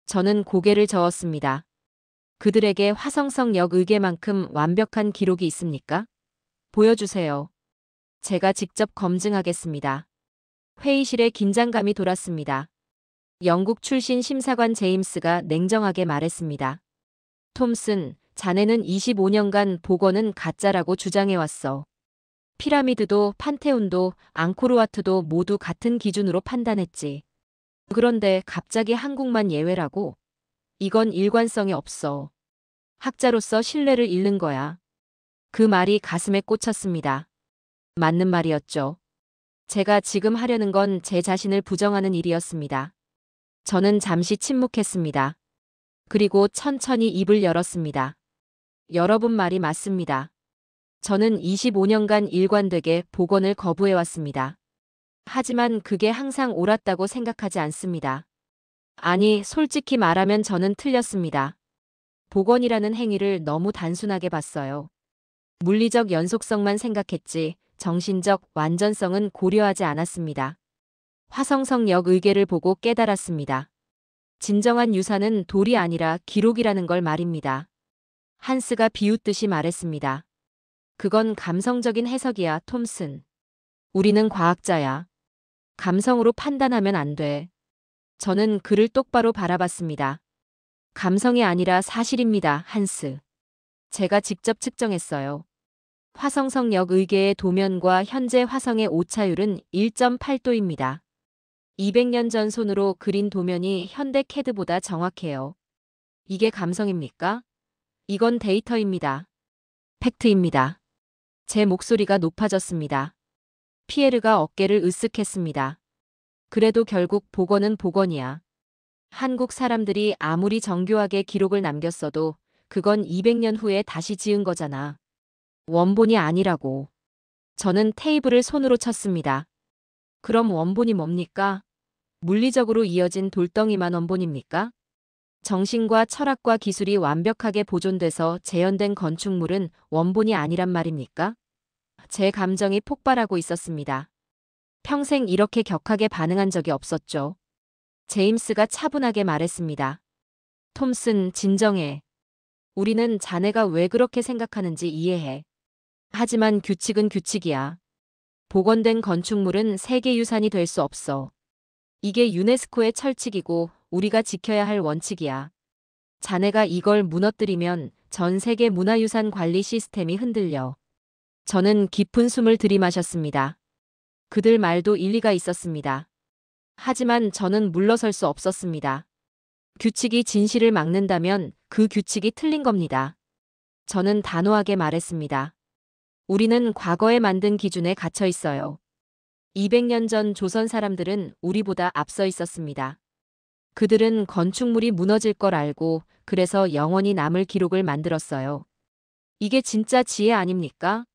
저는 고개를 저었습니다. 그들에게 화성성역 의계만큼 완벽한 기록이 있습니까? 보여주세요. 제가 직접 검증하겠습니다. 회의실에 긴장감이 돌았습니다. 영국 출신 심사관 제임스가 냉정하게 말했습니다. 톰슨, 자네는 25년간 복원은 가짜라고 주장해왔어. 피라미드도 판테온도 앙코르와트도 모두 같은 기준으로 판단했지. 그런데 갑자기 한국만 예외라고? 이건 일관성이 없어. 학자로서 신뢰를 잃는 거야. 그 말이 가슴에 꽂혔습니다. 맞는 말이었죠. 제가 지금 하려는 건 제 자신을 부정하는 일이었습니다. 저는 잠시 침묵했습니다. 그리고 천천히 입을 열었습니다. 여러분 말이 맞습니다. 저는 25년간 일관되게 복원을 거부해왔습니다. 하지만 그게 항상 옳았다고 생각하지 않습니다. 아니, 솔직히 말하면 저는 틀렸습니다. 복원이라는 행위를 너무 단순하게 봤어요. 물리적 연속성만 생각했지 정신적 완전성은 고려하지 않았습니다. 화성성역 의계를 보고 깨달았습니다. 진정한 유산은 돌이 아니라 기록이라는 걸 말입니다. 한스가 비웃듯이 말했습니다. 그건 감성적인 해석이야, 톰슨. 우리는 과학자야. 감성으로 판단하면 안 돼. 저는 그를 똑바로 바라봤습니다. 감성이 아니라 사실입니다, 한스. 제가 직접 측정했어요. 화성성역 의계의 도면과 현재 화성의 오차율은 1.8도입니다. 200년 전 손으로 그린 도면이 현대 캐드보다 정확해요. 이게 감성입니까? 이건 데이터입니다. 팩트입니다. 제 목소리가 높아졌습니다. 피에르가 어깨를 으쓱했습니다. 그래도 결국 복원은 복원이야. 한국 사람들이 아무리 정교하게 기록을 남겼어도 그건 200년 후에 다시 지은 거잖아. 원본이 아니라고. 저는 테이블을 손으로 쳤습니다. 그럼 원본이 뭡니까? 물리적으로 이어진 돌덩이만 원본입니까? 정신과 철학과 기술이 완벽하게 보존돼서 재현된 건축물은 원본이 아니란 말입니까? 제 감정이 폭발하고 있었습니다. 평생 이렇게 격하게 반응한 적이 없었죠. 제임스가 차분하게 말했습니다. 톰슨, 진정해. 우리는 자네가 왜 그렇게 생각하는지 이해해. 하지만 규칙은 규칙이야. 복원된 건축물은 세계유산이 될 수 없어. 이게 유네스코의 철칙이고 우리가 지켜야 할 원칙이야. 자네가 이걸 무너뜨리면 전 세계 문화유산 관리 시스템이 흔들려. 저는 깊은 숨을 들이마셨습니다. 그들 말도 일리가 있었습니다. 하지만 저는 물러설 수 없었습니다. 규칙이 진실을 막는다면 그 규칙이 틀린 겁니다. 저는 단호하게 말했습니다. 우리는 과거에 만든 기준에 갇혀 있어요. 200년 전 조선 사람들은 우리보다 앞서 있었습니다. 그들은 건축물이 무너질 걸 알고 그래서 영원히 남을 기록을 만들었어요. 이게 진짜 지혜 아닙니까?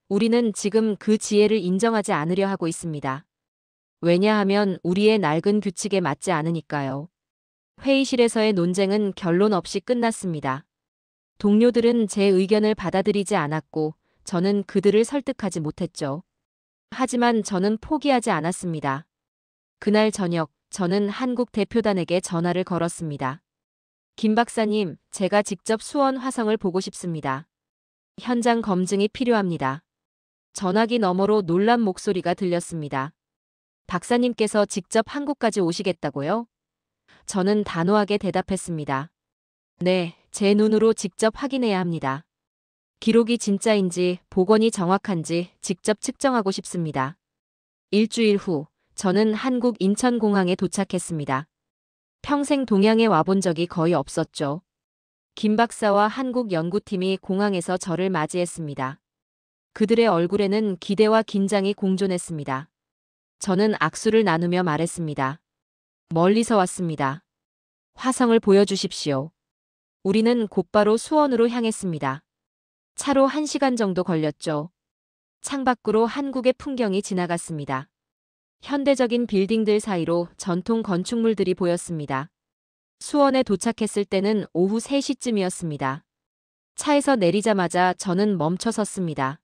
우리는 지금 그 지혜를 인정하지 않으려 하고 있습니다. 왜냐하면 우리의 낡은 규칙에 맞지 않으니까요. 회의실에서의 논쟁은 결론 없이 끝났습니다. 동료들은 제 의견을 받아들이지 않았고 저는 그들을 설득하지 못했죠. 하지만 저는 포기하지 않았습니다. 그날 저녁 저는 한국 대표단에게 전화를 걸었습니다. 김 박사님, 제가 직접 수원 화성을 보고 싶습니다. 현장 검증이 필요합니다. 전화기 너머로 놀란 목소리가 들렸습니다. 박사님께서 직접 한국까지 오시겠다고요? 저는 단호하게 대답했습니다. 네, 제 눈으로 직접 확인해야 합니다. 기록이 진짜인지 복원이 정확한지 직접 측정하고 싶습니다. 일주일 후 저는 한국 인천공항에 도착했습니다. 평생 동양에 와본 적이 거의 없었죠. 김 박사와 한국 연구팀이 공항에서 저를 맞이했습니다. 그들의 얼굴에는 기대와 긴장이 공존했습니다. 저는 악수를 나누며 말했습니다. 멀리서 왔습니다. 화성을 보여주십시오. 우리는 곧바로 수원으로 향했습니다. 차로 1시간 정도 걸렸죠. 창밖으로 한국의 풍경이 지나갔습니다. 현대적인 빌딩들 사이로 전통 건축물들이 보였습니다. 수원에 도착했을 때는 오후 3시쯤이었습니다. 차에서 내리자마자 저는 멈춰 섰습니다.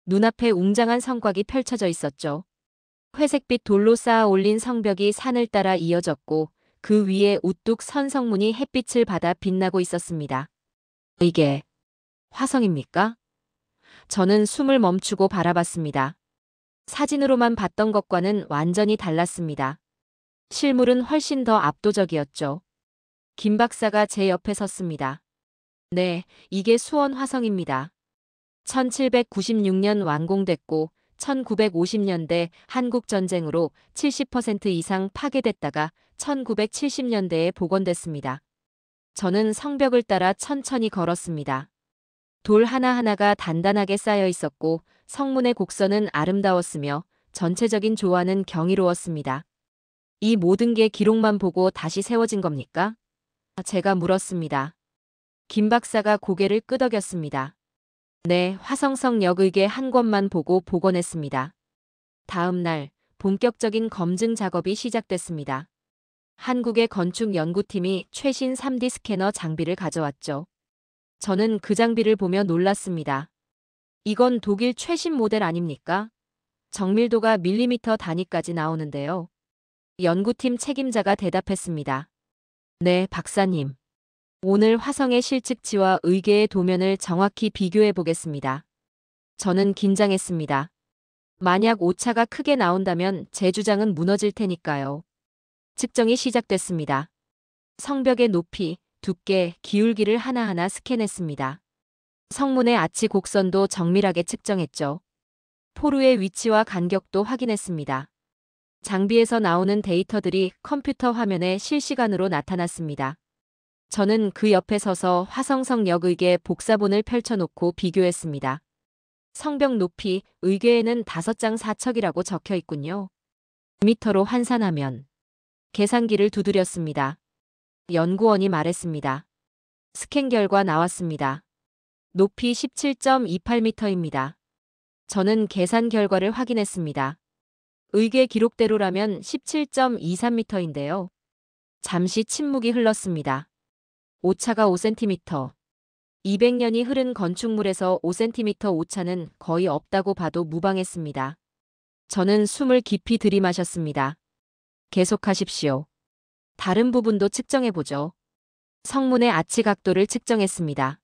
눈앞에 웅장한 성곽이 펼쳐져 있었죠. 회색빛 돌로 쌓아 올린 성벽이 산을 따라 이어졌고 그 위에 우뚝 선 성문이 햇빛을 받아 빛나고 있었습니다. 이게 화성입니까? 저는 숨을 멈추고 바라봤습니다. 사진으로만 봤던 것과는 완전히 달랐습니다. 실물은 훨씬 더 압도적이었죠. 김 박사가 제 옆에 섰습니다. 네, 이게 수원 화성입니다. 1796년 완공됐고 1950년대 한국전쟁으로 70% 이상 파괴됐다가 1970년대에 복원됐습니다. 저는 성벽을 따라 천천히 걸었습니다. 돌 하나하나가 단단하게 쌓여 있었고 성문의 곡선은 아름다웠으며 전체적인 조화는 경이로웠습니다. 이 모든 게 기록만 보고 다시 세워진 겁니까? 제가 물었습니다. 김 박사가 고개를 끄덕였습니다. 네, 화성성 역의궤 한 권만 보고 복원했습니다. 다음 날 본격적인 검증 작업이 시작됐습니다. 한국의 건축연구팀이 최신 3D 스캐너 장비를 가져왔죠. 저는 그 장비를 보며 놀랐습니다. 이건 독일 최신 모델 아닙니까? 정밀도가 밀리미터 단위까지 나오는데요. 연구팀 책임자가 대답했습니다. 네, 박사님. 오늘 화성의 실측치와 의궤의 도면을 정확히 비교해 보겠습니다. 저는 긴장했습니다. 만약 오차가 크게 나온다면 제 주장은 무너질 테니까요. 측정이 시작됐습니다. 성벽의 높이, 두께, 기울기를 하나하나 스캔했습니다. 성문의 아치 곡선도 정밀하게 측정했죠. 포루의 위치와 간격도 확인했습니다. 장비에서 나오는 데이터들이 컴퓨터 화면에 실시간으로 나타났습니다. 저는 그 옆에 서서 화성성 역의궤 복사본을 펼쳐놓고 비교했습니다. 성벽 높이, 의궤에는 5장 4척이라고 적혀 있군요. 미터로 환산하면. 계산기를 두드렸습니다. 연구원이 말했습니다. 스캔 결과 나왔습니다. 높이 17.28m입니다. 저는 계산 결과를 확인했습니다. 의궤 기록대로라면 17.23m인데요. 잠시 침묵이 흘렀습니다. 오차가 5cm. 200년이 흐른 건축물에서 5cm 오차는 거의 없다고 봐도 무방했습니다. 저는 숨을 깊이 들이마셨습니다. 계속하십시오. 다른 부분도 측정해보죠. 성문의 아치 각도를 측정했습니다.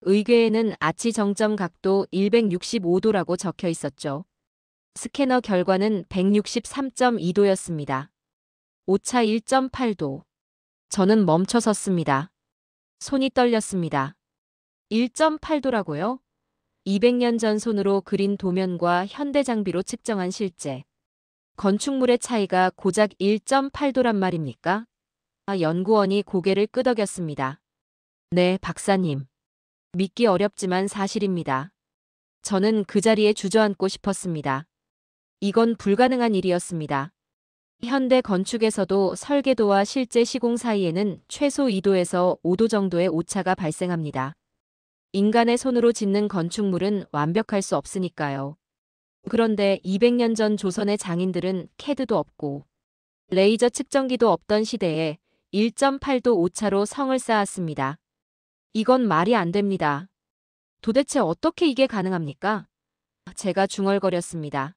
의궤에는 아치 정점 각도 165도라고 적혀 있었죠. 스캐너 결과는 163.2도였습니다. 오차 1.8도. 저는 멈춰 섰습니다. 손이 떨렸습니다. 1.8도라고요? 200년 전 손으로 그린 도면과 현대 장비로 측정한 실제 건축물의 차이가 고작 1.8도란 말입니까? 연구원이 고개를 끄덕였습니다. 네, 박사님. 믿기 어렵지만 사실입니다. 저는 그 자리에 주저앉고 싶었습니다. 이건 불가능한 일이었습니다. 현대 건축에서도 설계도와 실제 시공 사이에는 최소 2도에서 5도 정도의 오차가 발생합니다. 인간의 손으로 짓는 건축물은 완벽할 수 없으니까요. 그런데 200년 전 조선의 장인들은 캐드도 없고 레이저 측정기도 없던 시대에 1.8도 오차로 성을 쌓았습니다. 이건 말이 안 됩니다. 도대체 어떻게 이게 가능합니까? 제가 중얼거렸습니다.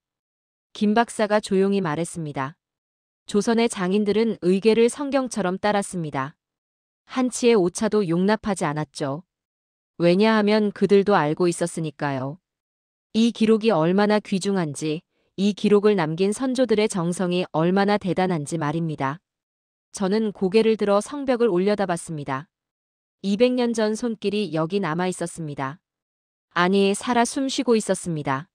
김 박사가 조용히 말했습니다. 조선의 장인들은 의궤를 성경처럼 따랐습니다. 한치의 오차도 용납하지 않았죠. 왜냐하면 그들도 알고 있었으니까요. 이 기록이 얼마나 귀중한지, 이 기록을 남긴 선조들의 정성이 얼마나 대단한지 말입니다. 저는 고개를 들어 성벽을 올려다봤습니다. 200년 전 손길이 여기 남아 있었습니다. 아니, 살아 숨쉬고 있었습니다.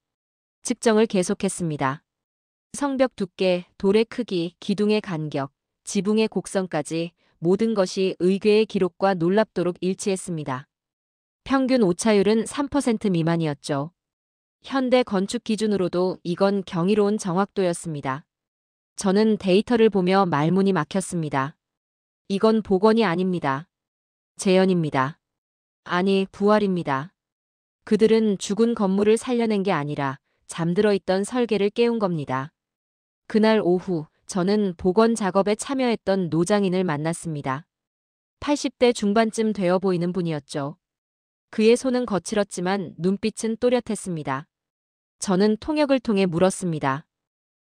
측정을 계속했습니다. 성벽 두께, 돌의 크기, 기둥의 간격, 지붕의 곡선까지 모든 것이 의궤의 기록과 놀랍도록 일치했습니다. 평균 오차율은 3% 미만이었죠. 현대 건축 기준으로도 이건 경이로운 정확도였습니다. 저는 데이터를 보며 말문이 막혔습니다. 이건 복원이 아닙니다. 재현입니다. 아니, 부활입니다. 그들은 죽은 건물을 살려낸 게 아니라 잠들어 있던 설계를 깨운 겁니다. 그날 오후, 저는 복원 작업에 참여했던 노장인을 만났습니다. 80대 중반쯤 되어 보이는 분이었죠. 그의 손은 거칠었지만 눈빛은 또렷했습니다. 저는 통역을 통해 물었습니다.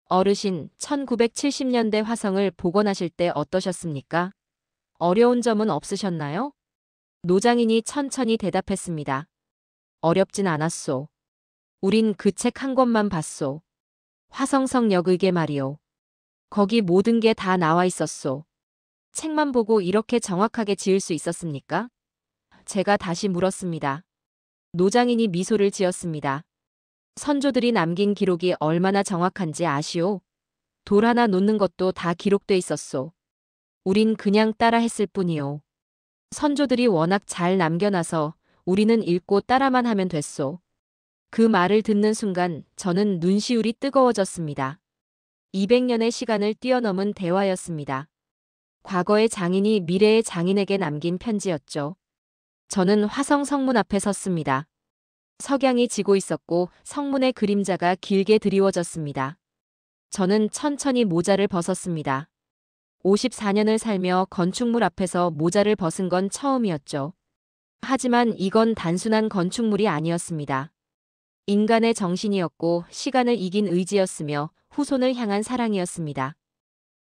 어르신, 1970년대 화성을 복원하실 때 어떠셨습니까? 어려운 점은 없으셨나요? 노장인이 천천히 대답했습니다. 어렵진 않았소. 우린 그 책 한 권만 봤소. 화성성 역의궤 말이오. 거기 모든 게 다 나와 있었소. 책만 보고 이렇게 정확하게 지을 수 있었습니까? 제가 다시 물었습니다. 노장인이 미소를 지었습니다. 선조들이 남긴 기록이 얼마나 정확한지 아시오? 돌 하나 놓는 것도 다 기록돼 있었소. 우린 그냥 따라 했을 뿐이오. 선조들이 워낙 잘 남겨놔서 우리는 읽고 따라만 하면 됐소. 그 말을 듣는 순간 저는 눈시울이 뜨거워졌습니다. 200년의 시간을 뛰어넘은 대화였습니다. 과거의 장인이 미래의 장인에게 남긴 편지였죠. 저는 화성 성문 앞에 섰습니다. 석양이 지고 있었고 성문의 그림자가 길게 드리워졌습니다. 저는 천천히 모자를 벗었습니다. 54년을 살며 건축물 앞에서 모자를 벗은 건 처음이었죠. 하지만 이건 단순한 건축물이 아니었습니다. 인간의 정신이었고 시간을 이긴 의지였으며 후손을 향한 사랑이었습니다.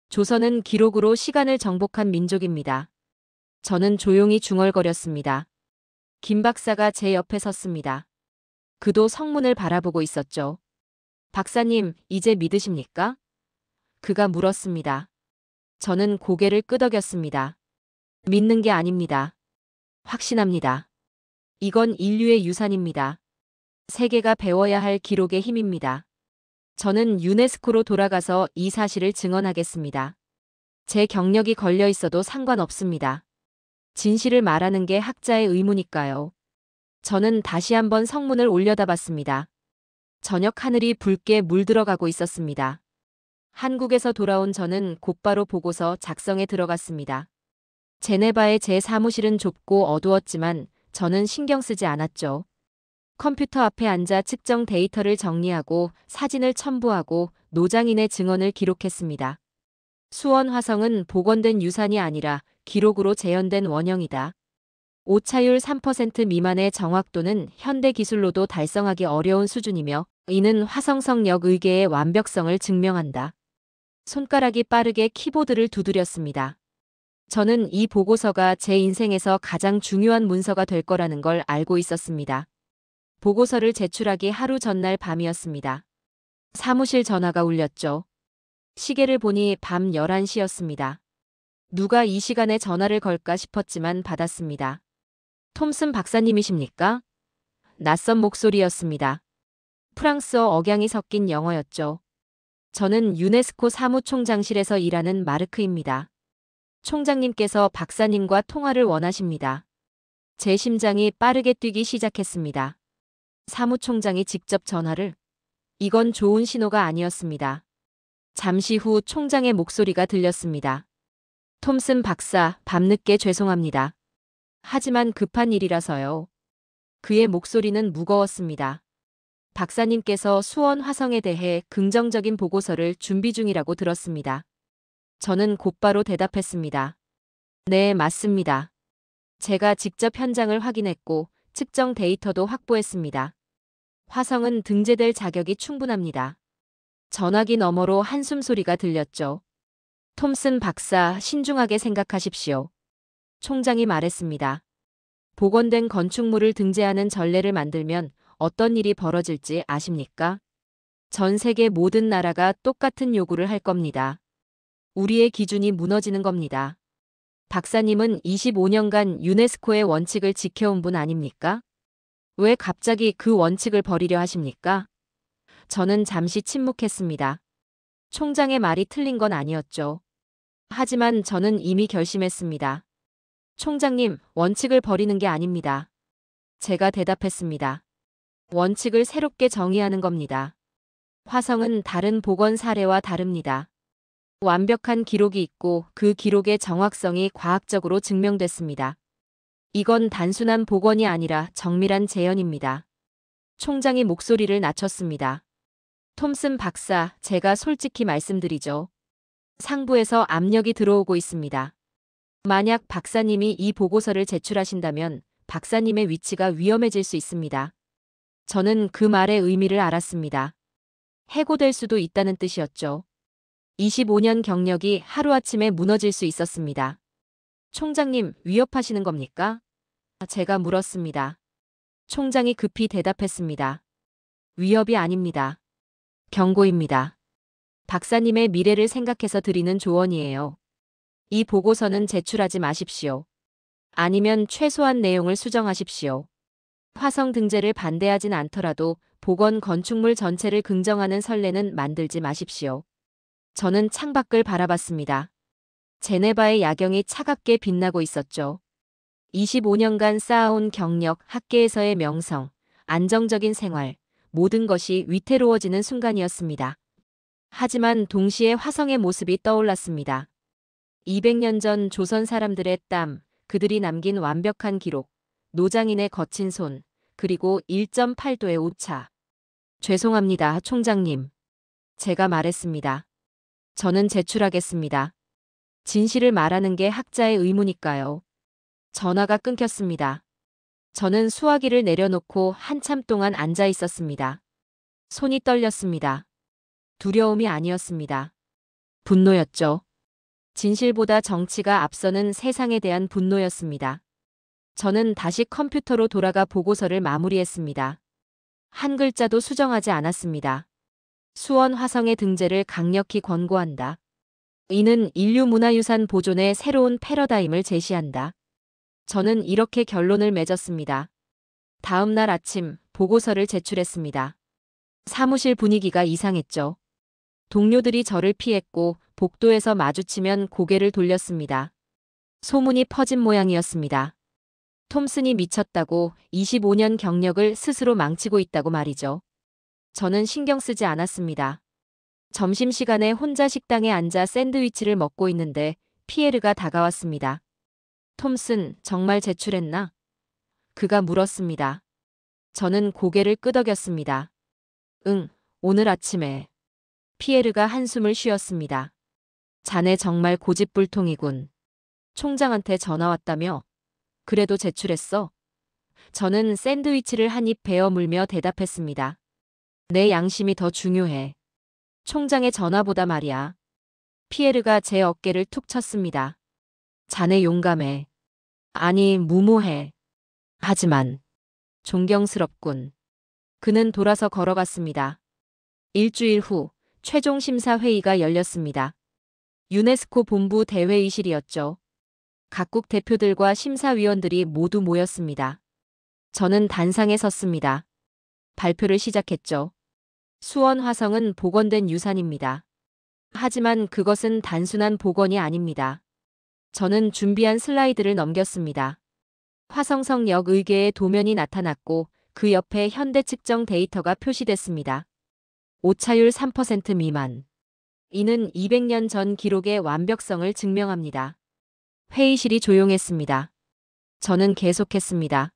조선은 기록으로 시간을 정복한 민족입니다. 저는 조용히 중얼거렸습니다. 김 박사가 제 옆에 섰습니다. 그도 성문을 바라보고 있었죠. 박사님, 이제 믿으십니까? 그가 물었습니다. 저는 고개를 끄덕였습니다. 믿는 게 아닙니다. 확신합니다. 이건 인류의 유산입니다. 세계가 배워야 할 기록의 힘입니다. 저는 유네스코로 돌아가서 이 사실을 증언하겠습니다. 제 경력이 걸려 있어도 상관없습니다. 진실을 말하는 게 학자의 의무니까요. 저는 다시 한번 성문을 올려다봤습니다. 저녁 하늘이 붉게 물들어가고 있었습니다. 한국에서 돌아온 저는 곧바로 보고서 작성에 들어갔습니다. 제네바의 제 사무실은 좁고 어두웠지만 저는 신경 쓰지 않았죠. 컴퓨터 앞에 앉아 측정 데이터를 정리하고 사진을 첨부하고 노장인의 증언을 기록했습니다. 수원 화성은 복원된 유산이 아니라 기록으로 재현된 원형이다. 오차율 3% 미만의 정확도는 현대 기술로도 달성하기 어려운 수준이며 이는 화성성 역의궤의 완벽성을 증명한다. 손가락이 빠르게 키보드를 두드렸습니다. 저는 이 보고서가 제 인생에서 가장 중요한 문서가 될 거라는 걸 알고 있었습니다. 보고서를 제출하기 하루 전날 밤이었습니다. 사무실 전화가 울렸죠. 시계를 보니 밤 11시였습니다. 누가 이 시간에 전화를 걸까 싶었지만 받았습니다. 톰슨 박사님이십니까? 낯선 목소리였습니다. 프랑스어 억양이 섞인 영어였죠. 저는 유네스코 사무총장실에서 일하는 마르크입니다. 총장님께서 박사님과 통화를 원하십니다. 제 심장이 빠르게 뛰기 시작했습니다. 사무총장이 직접 전화를. 이건 좋은 신호가 아니었습니다. 잠시 후 총장의 목소리가 들렸습니다. 톰슨 박사, 밤늦게 죄송합니다. 하지만 급한 일이라서요. 그의 목소리는 무거웠습니다. 박사님께서 수원 화성에 대해 긍정적인 보고서를 준비 중이라고 들었습니다. 저는 곧바로 대답했습니다. 네, 맞습니다. 제가 직접 현장을 확인했고 측정 데이터도 확보했습니다. 화성은 등재될 자격이 충분합니다. 전화기 너머로 한숨 소리가 들렸죠. 톰슨 박사, 신중하게 생각하십시오. 총장이 말했습니다. 복원된 건축물을 등재하는 전례를 만들면 어떤 일이 벌어질지 아십니까? 전 세계 모든 나라가 똑같은 요구를 할 겁니다. 우리의 기준이 무너지는 겁니다. 박사님은 25년간 유네스코의 원칙을 지켜온 분 아닙니까? 왜 갑자기 그 원칙을 버리려 하십니까? 저는 잠시 침묵했습니다. 총장의 말이 틀린 건 아니었죠. 하지만 저는 이미 결심했습니다. 총장님, 원칙을 버리는 게 아닙니다. 제가 대답했습니다. 원칙을 새롭게 정의하는 겁니다. 화성은 다른 복원 사례와 다릅니다. 완벽한 기록이 있고 그 기록의 정확성이 과학적으로 증명됐습니다. 이건 단순한 복원이 아니라 정밀한 재현입니다. 총장이 목소리를 낮췄습니다. 톰슨 박사, 제가 솔직히 말씀드리죠. 상부에서 압력이 들어오고 있습니다. 만약 박사님이 이 보고서를 제출하신다면 박사님의 위치가 위험해질 수 있습니다. 저는 그 말의 의미를 알았습니다. 해고될 수도 있다는 뜻이었죠. 25년 경력이 하루아침에 무너질 수 있었습니다. 총장님, 위협하시는 겁니까? 제가 물었습니다. 총장이 급히 대답했습니다. 위협이 아닙니다. 경고입니다. 박사님의 미래를 생각해서 드리는 조언이에요. 이 보고서는 제출하지 마십시오. 아니면 최소한 내용을 수정하십시오. 화성 등재를 반대하진 않더라도 복원 건축물 전체를 긍정하는 선례는 만들지 마십시오. 저는 창밖을 바라봤습니다. 제네바의 야경이 차갑게 빛나고 있었죠. 25년간 쌓아온 경력, 학계에서의 명성, 안정적인 생활, 모든 것이 위태로워지는 순간이었습니다. 하지만 동시에 화성의 모습이 떠올랐습니다. 200년 전 조선 사람들의 땀, 그들이 남긴 완벽한 기록, 노장인의 거친 손, 그리고 1.8도의 오차. 죄송합니다, 총장님. 제가 말했습니다. 저는 제출하겠습니다. 진실을 말하는 게 학자의 의무니까요. 전화가 끊겼습니다. 저는 수화기를 내려놓고 한참 동안 앉아 있었습니다. 손이 떨렸습니다. 두려움이 아니었습니다. 분노였죠. 진실보다 정치가 앞서는 세상에 대한 분노였습니다. 저는 다시 컴퓨터로 돌아가 보고서를 마무리했습니다. 한 글자도 수정하지 않았습니다. 수원 화성의 등재를 강력히 권고한다. 이는 인류 문화유산 보존의 새로운 패러다임을 제시한다. 저는 이렇게 결론을 맺었습니다. 다음 날 아침 보고서를 제출했습니다. 사무실 분위기가 이상했죠. 동료들이 저를 피했고 복도에서 마주치면 고개를 돌렸습니다. 소문이 퍼진 모양이었습니다. 톰슨이 미쳤다고 25년 경력을 스스로 망치고 있다고 말이죠. 저는 신경 쓰지 않았습니다. 점심시간에 혼자 식당에 앉아 샌드위치를 먹고 있는데 피에르가 다가왔습니다. 톰슨, 정말 제출했나? 그가 물었습니다. 저는 고개를 끄덕였습니다. 응, 오늘 아침에. 피에르가 한숨을 쉬었습니다. 자네 정말 고집불통이군. 총장한테 전화 왔다며? 그래도 제출했어? 저는 샌드위치를 한 입 베어 물며 대답했습니다. 내 양심이 더 중요해. 총장의 전화보다 말이야. 피에르가 제 어깨를 툭 쳤습니다. 자네 용감해. 아니, 무모해. 하지만 존경스럽군. 그는 돌아서 걸어갔습니다. 일주일 후 최종 심사 회의가 열렸습니다. 유네스코 본부 대회의실이었죠. 각국 대표들과 심사위원들이 모두 모였습니다. 저는 단상에 섰습니다. 발표를 시작했죠. 수원 화성은 복원된 유산입니다. 하지만 그것은 단순한 복원이 아닙니다. 저는 준비한 슬라이드를 넘겼습니다. 화성성역 의궤의 도면이 나타났고 그 옆에 현대 측정 데이터가 표시됐습니다. 오차율 3% 미만. 이는 200년 전 기록의 완벽성을 증명합니다. 회의실이 조용했습니다. 저는 계속했습니다.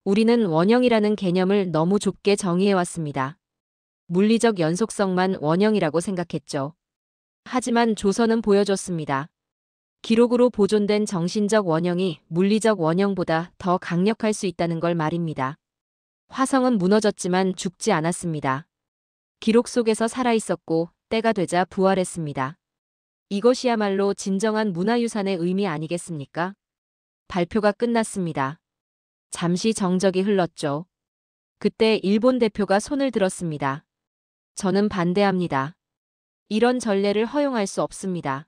우리는 원형이라는 개념을 너무 좁게 정의해왔습니다. 물리적 연속성만 원형이라고 생각했죠. 하지만 조선은 보여줬습니다. 기록으로 보존된 정신적 원형이 물리적 원형보다 더 강력할 수 있다는 걸 말입니다. 화성은 무너졌지만 죽지 않았습니다. 기록 속에서 살아있었고 때가 되자 부활했습니다. 이것이야말로 진정한 문화유산의 의미 아니겠습니까? 발표가 끝났습니다. 잠시 정적이 흘렀죠. 그때 일본 대표가 손을 들었습니다. 저는 반대합니다. 이런 전례를 허용할 수 없습니다.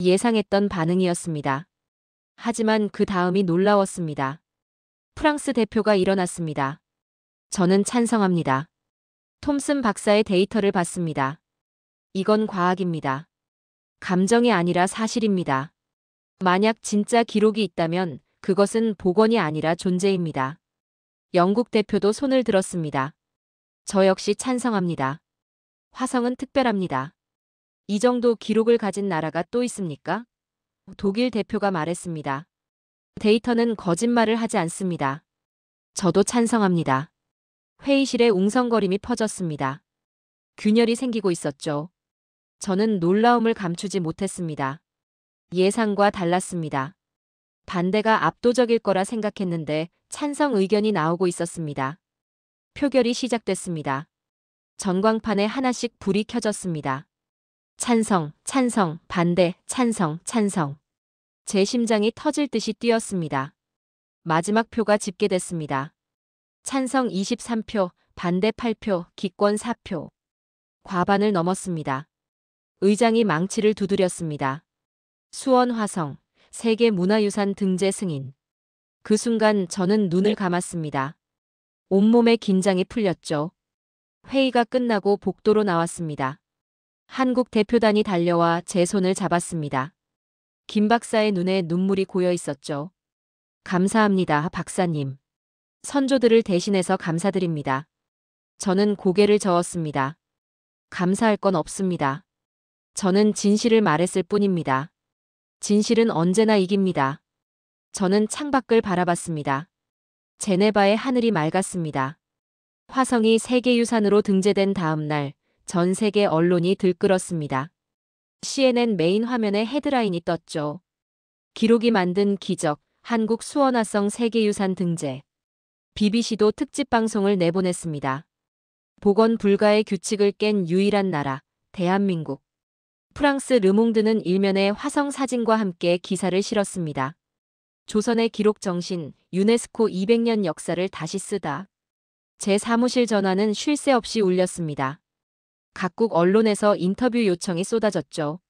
예상했던 반응이었습니다. 하지만 그 다음이 놀라웠습니다. 프랑스 대표가 일어났습니다. 저는 찬성합니다. 톰슨 박사의 데이터를 봤습니다. 이건 과학입니다. 감정이 아니라 사실입니다. 만약 진짜 기록이 있다면 그것은 복원이 아니라 존재입니다. 영국 대표도 손을 들었습니다. 저 역시 찬성합니다. 화성은 특별합니다. 이 정도 기록을 가진 나라가 또 있습니까? 독일 대표가 말했습니다. 데이터는 거짓말을 하지 않습니다. 저도 찬성합니다. 회의실에 웅성거림이 퍼졌습니다. 균열이 생기고 있었죠. 저는 놀라움을 감추지 못했습니다. 예상과 달랐습니다. 반대가 압도적일 거라 생각했는데 찬성 의견이 나오고 있었습니다. 표결이 시작됐습니다. 전광판에 하나씩 불이 켜졌습니다. 찬성, 찬성, 반대, 찬성, 찬성. 제 심장이 터질 듯이 뛰었습니다. 마지막 표가 집계됐습니다. 찬성 23표, 반대 8표, 기권 4표. 과반을 넘었습니다. 의장이 망치를 두드렸습니다. 수원 화성, 세계문화유산 등재 승인. 그 순간 저는 눈을 감았습니다. 온몸에 긴장이 풀렸죠. 회의가 끝나고 복도로 나왔습니다. 한국 대표단이 달려와 제 손을 잡았습니다. 김 박사의 눈에 눈물이 고여 있었죠. 감사합니다, 박사님. 선조들을 대신해서 감사드립니다. 저는 고개를 저었습니다. 감사할 건 없습니다. 저는 진실을 말했을 뿐입니다. 진실은 언제나 이깁니다. 저는 창밖을 바라봤습니다. 제네바의 하늘이 맑았습니다. 화성이 세계유산으로 등재된 다음 날, 전 세계 언론이 들끓었습니다. CNN 메인 화면에 헤드라인이 떴죠. 기록이 만든 기적, 한국 수원화성 세계유산 등재. BBC도 특집 방송을 내보냈습니다. 복원 불가의 규칙을 깬 유일한 나라, 대한민국. 프랑스 르몽드는 일면에 화성 사진과 함께 기사를 실었습니다. 조선의 기록 정신, 유네스코 200년 역사를 다시 쓰다. 제 사무실 전화는 쉴 새 없이 울렸습니다. 각국 언론에서 인터뷰 요청이 쏟아졌죠.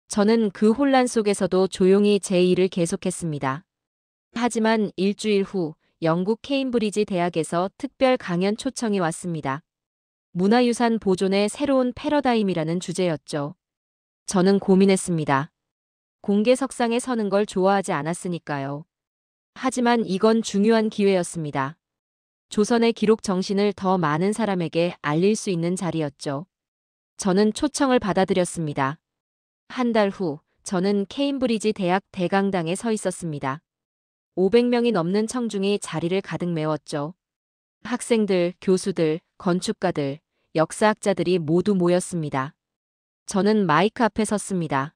저는 그 혼란 속에서도 조용히 제 일을 계속했습니다. 하지만 일주일 후 영국 케임브리지 대학에서 특별 강연 초청이 왔습니다. 문화유산 보존의 새로운 패러다임이라는 주제였죠. 저는 고민했습니다. 공개석상에 서는 걸 좋아하지 않았으니까요. 하지만 이건 중요한 기회였습니다. 조선의 기록 정신을 더 많은 사람에게 알릴 수 있는 자리였죠. 저는 초청을 받아들였습니다. 한 달 후, 저는 케임브리지 대학 대강당에 서 있었습니다. 500명이 넘는 청중이 자리를 가득 메웠죠. 학생들, 교수들, 건축가들, 역사학자들이 모두 모였습니다. 저는 마이크 앞에 섰습니다.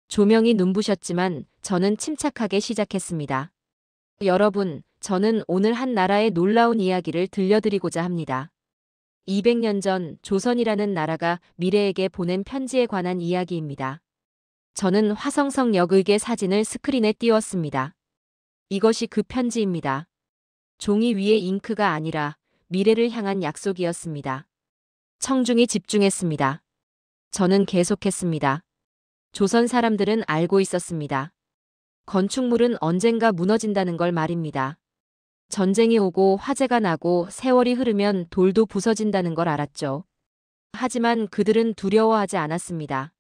조명이 눈부셨지만 저는 침착하게 시작했습니다. 여러분, 저는 오늘 한 나라의 놀라운 이야기를 들려드리고자 합니다. 200년 전 조선이라는 나라가 미래에게 보낸 편지에 관한 이야기입니다. 저는 화성성 역의계 사진을 스크린에 띄웠습니다. 이것이 그 편지입니다. 종이 위에 잉크가 아니라 미래를 향한 약속이었습니다. 청중이 집중했습니다. 저는 계속했습니다. 조선 사람들은 알고 있었습니다. 건축물은 언젠가 무너진다는 걸 말입니다. 전쟁이 오고 화재가 나고 세월이 흐르면 돌도 부서진다는 걸 알았죠. 하지만 그들은 두려워하지 않았습니다.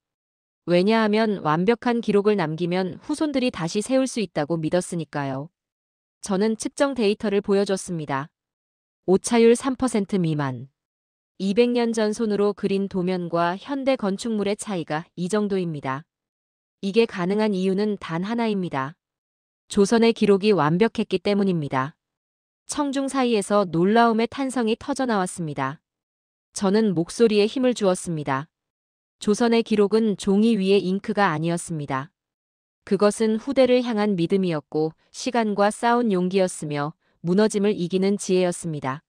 왜냐하면 완벽한 기록을 남기면 후손들이 다시 세울 수 있다고 믿었으니까요. 저는 측정 데이터를 보여줬습니다. 오차율 3% 미만. 200년 전 손으로 그린 도면과 현대 건축물의 차이가 이 정도입니다. 이게 가능한 이유는 단 하나입니다. 조선의 기록이 완벽했기 때문입니다. 청중 사이에서 놀라움의 탄성이 터져나왔습니다. 저는 목소리에 힘을 주었습니다. 조선의 기록은 종이 위의 잉크가 아니었습니다. 그것은 후대를 향한 믿음이었고 시간과 싸운 용기였으며 무너짐을 이기는 지혜였습니다.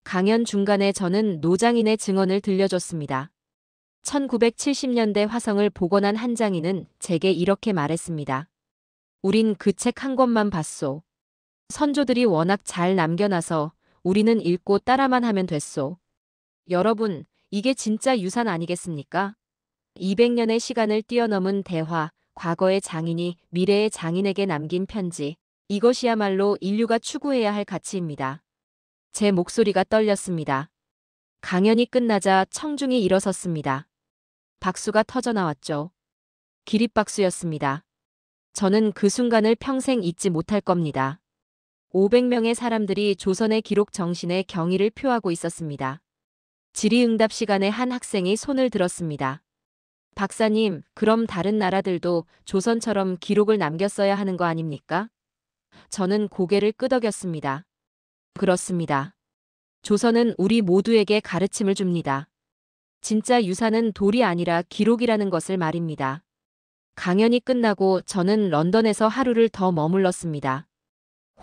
강연 중간에 저는 노장인의 증언을 들려줬습니다. 1970년대 화성을 복원한 한 장인은 제게 이렇게 말했습니다. 우린 그 책 한 권만 봤소. 선조들이 워낙 잘 남겨놔서 우리는 읽고 따라만 하면 됐소. 여러분, 이게 진짜 유산 아니겠습니까? 200년의 시간을 뛰어넘은 대화, 과거의 장인이 미래의 장인에게 남긴 편지. 이것이야말로 인류가 추구해야 할 가치입니다. 제 목소리가 떨렸습니다. 강연이 끝나자 청중이 일어섰습니다. 박수가 터져나왔죠. 기립박수였습니다. 저는 그 순간을 평생 잊지 못할 겁니다. 500명의 사람들이 조선의 기록 정신에 경의를 표하고 있었습니다. 질의응답 시간에 한 학생이 손을 들었습니다. 박사님, 그럼 다른 나라들도 조선처럼 기록을 남겼어야 하는 거 아닙니까? 저는 고개를 끄덕였습니다. 그렇습니다. 조선은 우리 모두에게 가르침을 줍니다. 진짜 유산은 돌이 아니라 기록이라는 것을 말입니다. 강연이 끝나고 저는 런던에서 하루를 더 머물렀습니다.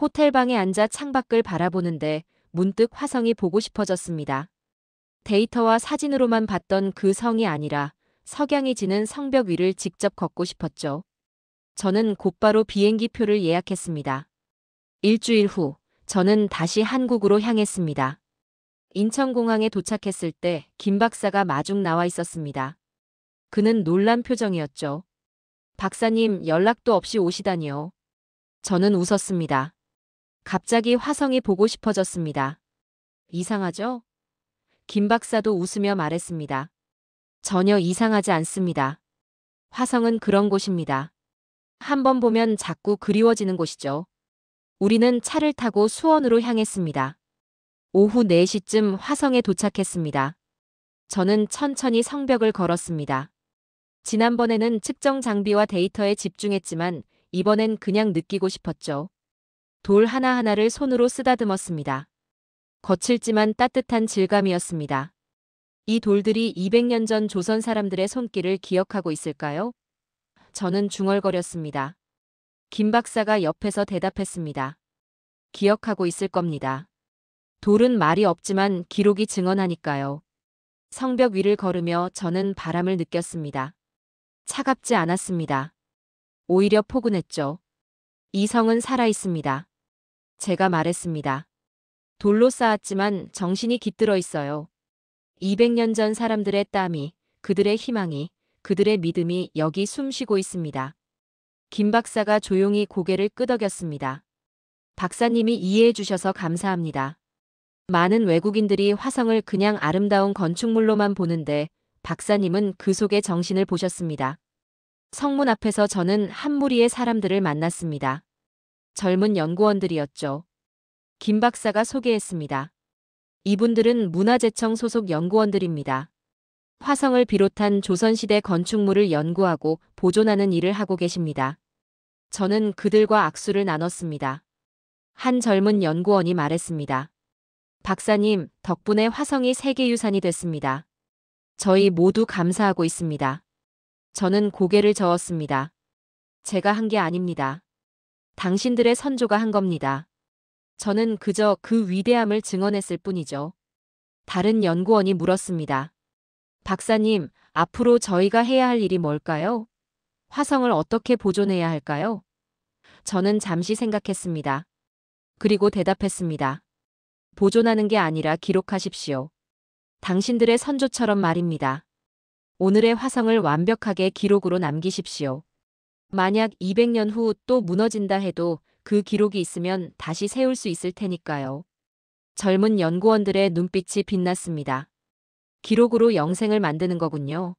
호텔방에 앉아 창밖을 바라보는데 문득 화성이 보고 싶어졌습니다. 데이터와 사진으로만 봤던 그 성이 아니라 석양이 지는 성벽 위를 직접 걷고 싶었죠. 저는 곧바로 비행기 표를 예약했습니다. 일주일 후, 저는 다시 한국으로 향했습니다. 인천공항에 도착했을 때 김 박사가 마중 나와 있었습니다. 그는 놀란 표정이었죠. 박사님, 연락도 없이 오시다니요. 저는 웃었습니다. 갑자기 화성이 보고 싶어졌습니다. 이상하죠? 김 박사도 웃으며 말했습니다. 전혀 이상하지 않습니다. 화성은 그런 곳입니다. 한번 보면 자꾸 그리워지는 곳이죠. 우리는 차를 타고 수원으로 향했습니다. 오후 4시쯤 화성에 도착했습니다. 저는 천천히 성벽을 걸었습니다. 지난번에는 측정 장비와 데이터에 집중했지만 이번엔 그냥 느끼고 싶었죠. 돌 하나하나를 손으로 쓰다듬었습니다. 거칠지만 따뜻한 질감이었습니다. 이 돌들이 200년 전 조선 사람들의 손길을 기억하고 있을까요? 저는 중얼거렸습니다. 김 박사가 옆에서 대답했습니다. 기억하고 있을 겁니다. 돌은 말이 없지만 기록이 증언하니까요. 성벽 위를 걸으며 저는 바람을 느꼈습니다. 차갑지 않았습니다. 오히려 포근했죠. 이 성은 살아있습니다. 제가 말했습니다. 돌로 쌓았지만 정신이 깃들어 있어요. 200년 전 사람들의 땀이, 그들의 희망이, 그들의 믿음이 여기 숨쉬고 있습니다. 김 박사가 조용히 고개를 끄덕였습니다. 박사님이 이해해 주셔서 감사합니다. 많은 외국인들이 화성을 그냥 아름다운 건축물로만 보는데 박사님은 그 속의 정신을 보셨습니다. 성문 앞에서 저는 한 무리의 사람들을 만났습니다. 젊은 연구원들이었죠. 김 박사가 소개했습니다. 이분들은 문화재청 소속 연구원들입니다. 화성을 비롯한 조선시대 건축물을 연구하고 보존하는 일을 하고 계십니다. 저는 그들과 악수를 나눴습니다. 한 젊은 연구원이 말했습니다. 박사님, 덕분에 화성이 세계유산이 됐습니다. 저희 모두 감사하고 있습니다. 저는 고개를 저었습니다. 제가 한 게 아닙니다. 당신들의 선조가 한 겁니다. 저는 그저 그 위대함을 증언했을 뿐이죠. 다른 연구원이 물었습니다. 박사님, 앞으로 저희가 해야 할 일이 뭘까요? 화성을 어떻게 보존해야 할까요? 저는 잠시 생각했습니다. 그리고 대답했습니다. 보존하는 게 아니라 기록하십시오. 당신들의 선조처럼 말입니다. 오늘의 화성을 완벽하게 기록으로 남기십시오. 만약 200년 후 또 무너진다 해도 그 기록이 있으면 다시 세울 수 있을 테니까요. 젊은 연구원들의 눈빛이 빛났습니다. 기록으로 영생을 만드는 거군요.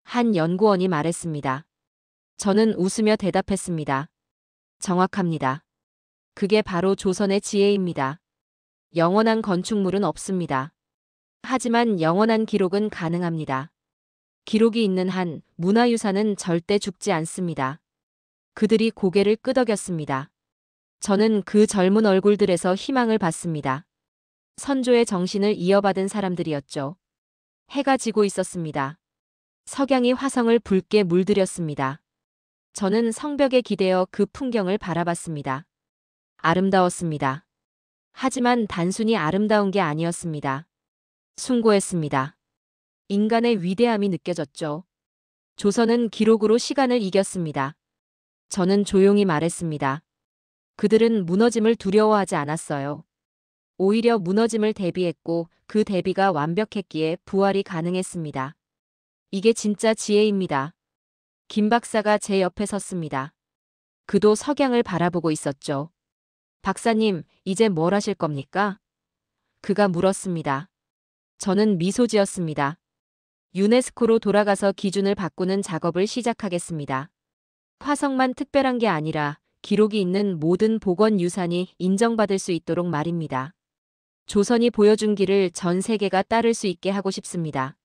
한 연구원이 말했습니다. 저는 웃으며 대답했습니다. 정확합니다. 그게 바로 조선의 지혜입니다. 영원한 건축물은 없습니다. 하지만 영원한 기록은 가능합니다. 기록이 있는 한 문화유산은 절대 죽지 않습니다. 그들이 고개를 끄덕였습니다. 저는 그 젊은 얼굴들에서 희망을 봤습니다. 선조의 정신을 이어받은 사람들이었죠. 해가 지고 있었습니다. 석양이 화성을 붉게 물들였습니다. 저는 성벽에 기대어 그 풍경을 바라봤습니다. 아름다웠습니다. 하지만 단순히 아름다운 게 아니었습니다. 숭고했습니다. 인간의 위대함이 느껴졌죠. 조선은 기록으로 시간을 이겼습니다. 저는 조용히 말했습니다. 그들은 무너짐을 두려워하지 않았어요. 오히려 무너짐을 대비했고 그 대비가 완벽했기에 부활이 가능했습니다. 이게 진짜 지혜입니다. 김 박사가 제 옆에 섰습니다. 그도 석양을 바라보고 있었죠. 박사님, 이제 뭘 하실 겁니까? 그가 물었습니다. 저는 미소 지었습니다. 유네스코로 돌아가서 기준을 바꾸는 작업을 시작하겠습니다. 화성만 특별한 게 아니라 기록이 있는 모든 복원 유산이 인정받을 수 있도록 말입니다. 조선이 보여준 길을 전 세계가 따를 수 있게 하고 싶습니다.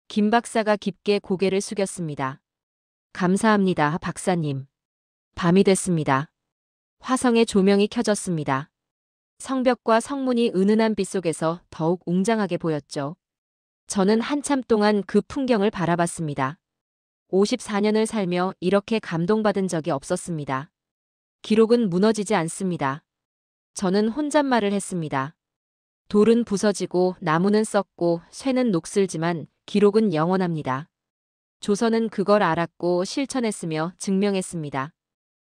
김 박사가 깊게 고개를 숙였습니다. 감사합니다, 박사님. 밤이 됐습니다. 화성의 조명이 켜졌습니다. 성벽과 성문이 은은한 빛 속에서 더욱 웅장하게 보였죠. 저는 한참 동안 그 풍경을 바라봤습니다. 54년을 살며 이렇게 감동받은 적이 없었습니다. 기록은 무너지지 않습니다. 저는 혼잣말을 했습니다. 돌은 부서지고 나무는 썩고 쇠는 녹슬지만 기록은 영원합니다. 조선은 그걸 알았고 실천했으며 증명했습니다.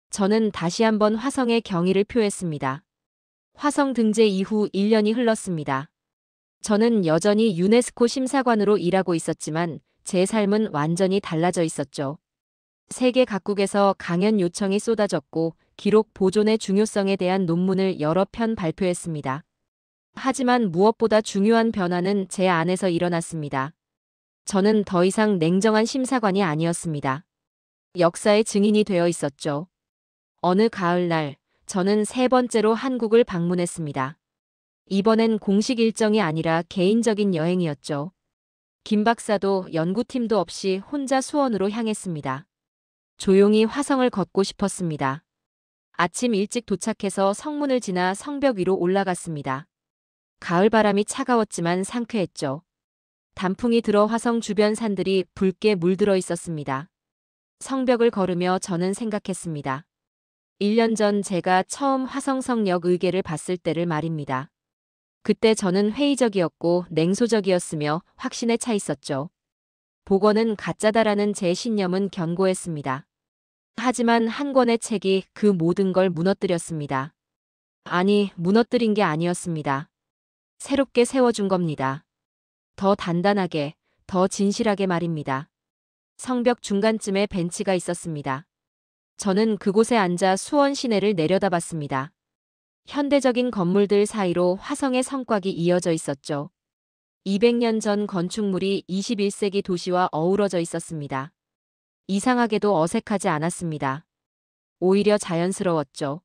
저는 다시 한번 화성의 경의를 표했습니다. 화성 등재 이후 1년이 흘렀습니다. 저는 여전히 유네스코 심사관으로 일하고 있었지만 제 삶은 완전히 달라져 있었죠. 세계 각국에서 강연 요청이 쏟아졌고 기록 보존의 중요성에 대한 논문을 여러 편 발표했습니다. 하지만 무엇보다 중요한 변화는 제 안에서 일어났습니다. 저는 더 이상 냉정한 심사관이 아니었습니다. 역사의 증인이 되어 있었죠. 어느 가을날, 저는 세 번째로 한국을 방문했습니다. 이번엔 공식 일정이 아니라 개인적인 여행이었죠. 김 박사도 연구팀도 없이 혼자 수원으로 향했습니다. 조용히 화성을 걷고 싶었습니다. 아침 일찍 도착해서 성문을 지나 성벽 위로 올라갔습니다. 가을바람이 차가웠지만 상쾌했죠. 단풍이 들어 화성 주변 산들이 붉게 물들어 있었습니다. 성벽을 걸으며 저는 생각했습니다. 1년 전 제가 처음 화성성역 의궤를 봤을 때를 말입니다. 그때 저는 회의적이었고 냉소적이었으며 확신에 차 있었죠. 복원은 가짜다라는 제 신념은 견고했습니다. 하지만 한 권의 책이 그 모든 걸 무너뜨렸습니다. 아니, 무너뜨린 게 아니었습니다. 새롭게 세워준 겁니다. 더 단단하게, 더 진실하게 말입니다. 성벽 중간쯤에 벤치가 있었습니다. 저는 그곳에 앉아 수원 시내를 내려다봤습니다. 현대적인 건물들 사이로 화성의 성곽이 이어져 있었죠. 200년 전 건축물이 21세기 도시와 어우러져 있었습니다. 이상하게도 어색하지 않았습니다. 오히려 자연스러웠죠.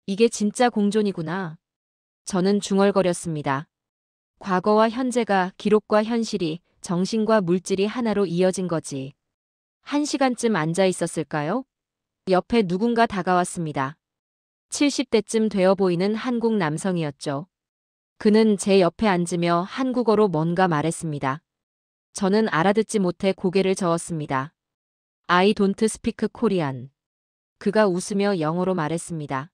이게 진짜 공존이구나. 저는 중얼거렸습니다. 과거와 현재가 기록과 현실이 정신과 물질이 하나로 이어진 거지. 1시간쯤 앉아 있었을까요? 옆에 누군가 다가왔습니다. 70대쯤 되어 보이는 한국 남성이었죠. 그는 제 옆에 앉으며 한국어로 뭔가 말했습니다. 저는 알아듣지 못해 고개를 저었습니다. I don't speak Korean. 그가 웃으며 영어로 말했습니다.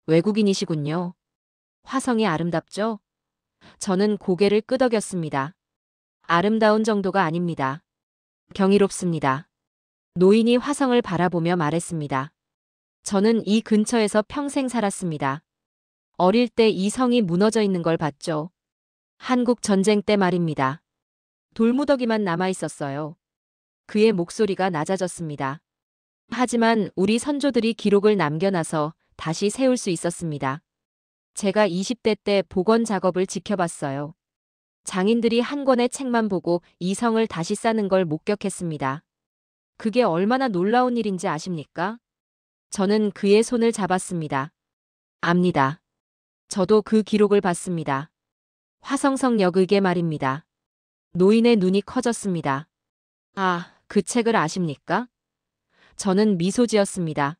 외국인이시군요. 화성이 아름답죠? 저는 고개를 끄덕였습니다. 아름다운 정도가 아닙니다. 경이롭습니다. 노인이 화성을 바라보며 말했습니다. 저는 이 근처에서 평생 살았습니다. 어릴 때 이 성이 무너져 있는 걸 봤죠. 한국 전쟁 때 말입니다. 돌무더기만 남아 있었어요. 그의 목소리가 낮아졌습니다. 하지만 우리 선조들이 기록을 남겨놔서 다시 세울 수 있었습니다. 제가 20대 때 복원 작업을 지켜봤어요. 장인들이 한 권의 책만 보고 이 성을 다시 쌓는 걸 목격했습니다. 그게 얼마나 놀라운 일인지 아십니까? 저는 그의 손을 잡았습니다. 압니다. 저도 그 기록을 봤습니다. 화성성 역의계 말입니다. 노인의 눈이 커졌습니다. 아, 그 책을 아십니까? 저는 미소 지었습니다.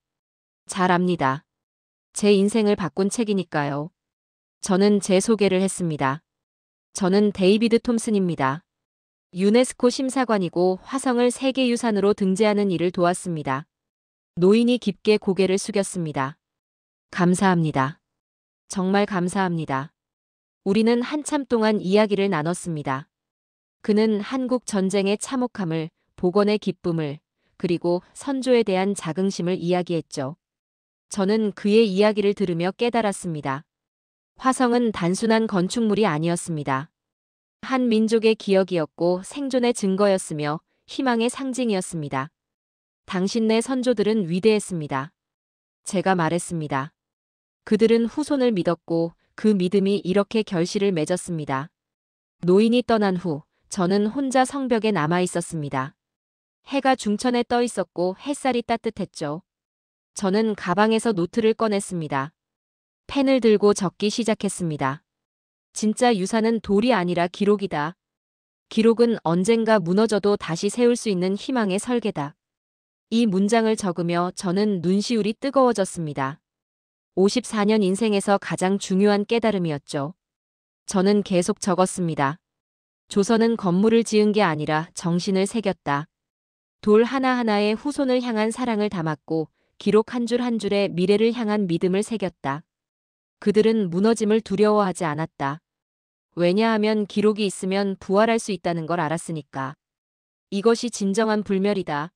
잘 압니다. 제 인생을 바꾼 책이니까요. 저는 제 소개를 했습니다. 저는 데이비드 톰슨입니다. 유네스코 심사관이고 화성을 세계유산으로 등재하는 일을 도왔습니다. 노인이 깊게 고개를 숙였습니다. 감사합니다. 정말 감사합니다. 우리는 한참 동안 이야기를 나눴습니다. 그는 한국 전쟁의 참혹함을, 복원의 기쁨을, 그리고 선조에 대한 자긍심을 이야기했죠. 저는 그의 이야기를 들으며 깨달았습니다. 화성은 단순한 건축물이 아니었습니다. 한 민족의 기억이었고 생존의 증거였으며 희망의 상징이었습니다. 당신네 선조들은 위대했습니다. 제가 말했습니다. 그들은 후손을 믿었고 그 믿음이 이렇게 결실을 맺었습니다. 노인이 떠난 후 저는 혼자 성벽에 남아 있었습니다. 해가 중천에 떠 있었고 햇살이 따뜻했죠. 저는 가방에서 노트를 꺼냈습니다. 펜을 들고 적기 시작했습니다. 진짜 유산은 돌이 아니라 기록이다. 기록은 언젠가 무너져도 다시 세울 수 있는 희망의 설계다. 이 문장을 적으며 저는 눈시울이 뜨거워졌습니다. 54년 인생에서 가장 중요한 깨달음이었죠. 저는 계속 적었습니다. 조선은 건물을 지은 게 아니라 정신을 새겼다. 돌 하나하나에 후손을 향한 사랑을 담았고 기록 한 줄 한 줄에 미래를 향한 믿음을 새겼다. 그들은 무너짐을 두려워하지 않았다. 왜냐하면 기록이 있으면 부활할 수 있다는 걸 알았으니까. 이것이 진정한 불멸이다.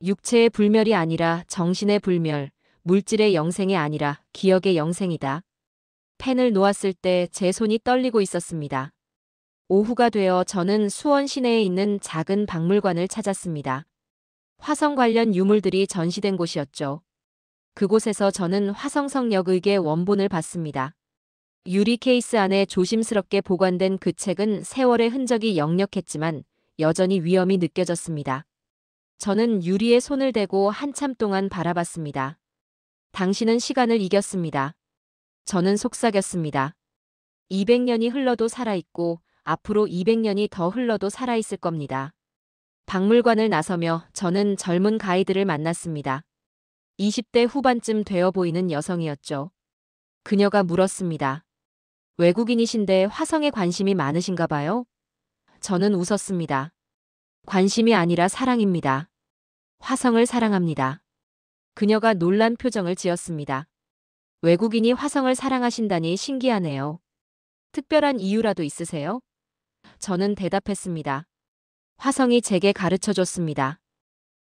육체의 불멸이 아니라 정신의 불멸, 물질의 영생이 아니라 기억의 영생이다. 펜을 놓았을 때 제 손이 떨리고 있었습니다. 오후가 되어 저는 수원 시내에 있는 작은 박물관을 찾았습니다. 화성 관련 유물들이 전시된 곳이었죠. 그곳에서 저는 화성성역의계 원본을 봤습니다. 유리 케이스 안에 조심스럽게 보관된 그 책은 세월의 흔적이 역력했지만 여전히 위험이 느껴졌습니다. 저는 유리에 손을 대고 한참 동안 바라봤습니다. 당신은 시간을 이겼습니다. 저는 속삭였습니다. 200년이 흘러도 살아있고 앞으로 200년이 더 흘러도 살아있을 겁니다. 박물관을 나서며 저는 젊은 가이드를 만났습니다. 20대 후반쯤 되어 보이는 여성이었죠. 그녀가 물었습니다. 외국인이신데 화성에 관심이 많으신가 봐요? 저는 웃었습니다. 관심이 아니라 사랑입니다. 화성을 사랑합니다. 그녀가 놀란 표정을 지었습니다. 외국인이 화성을 사랑하신다니 신기하네요. 특별한 이유라도 있으세요? 저는 대답했습니다. 화성이 제게 가르쳐줬습니다.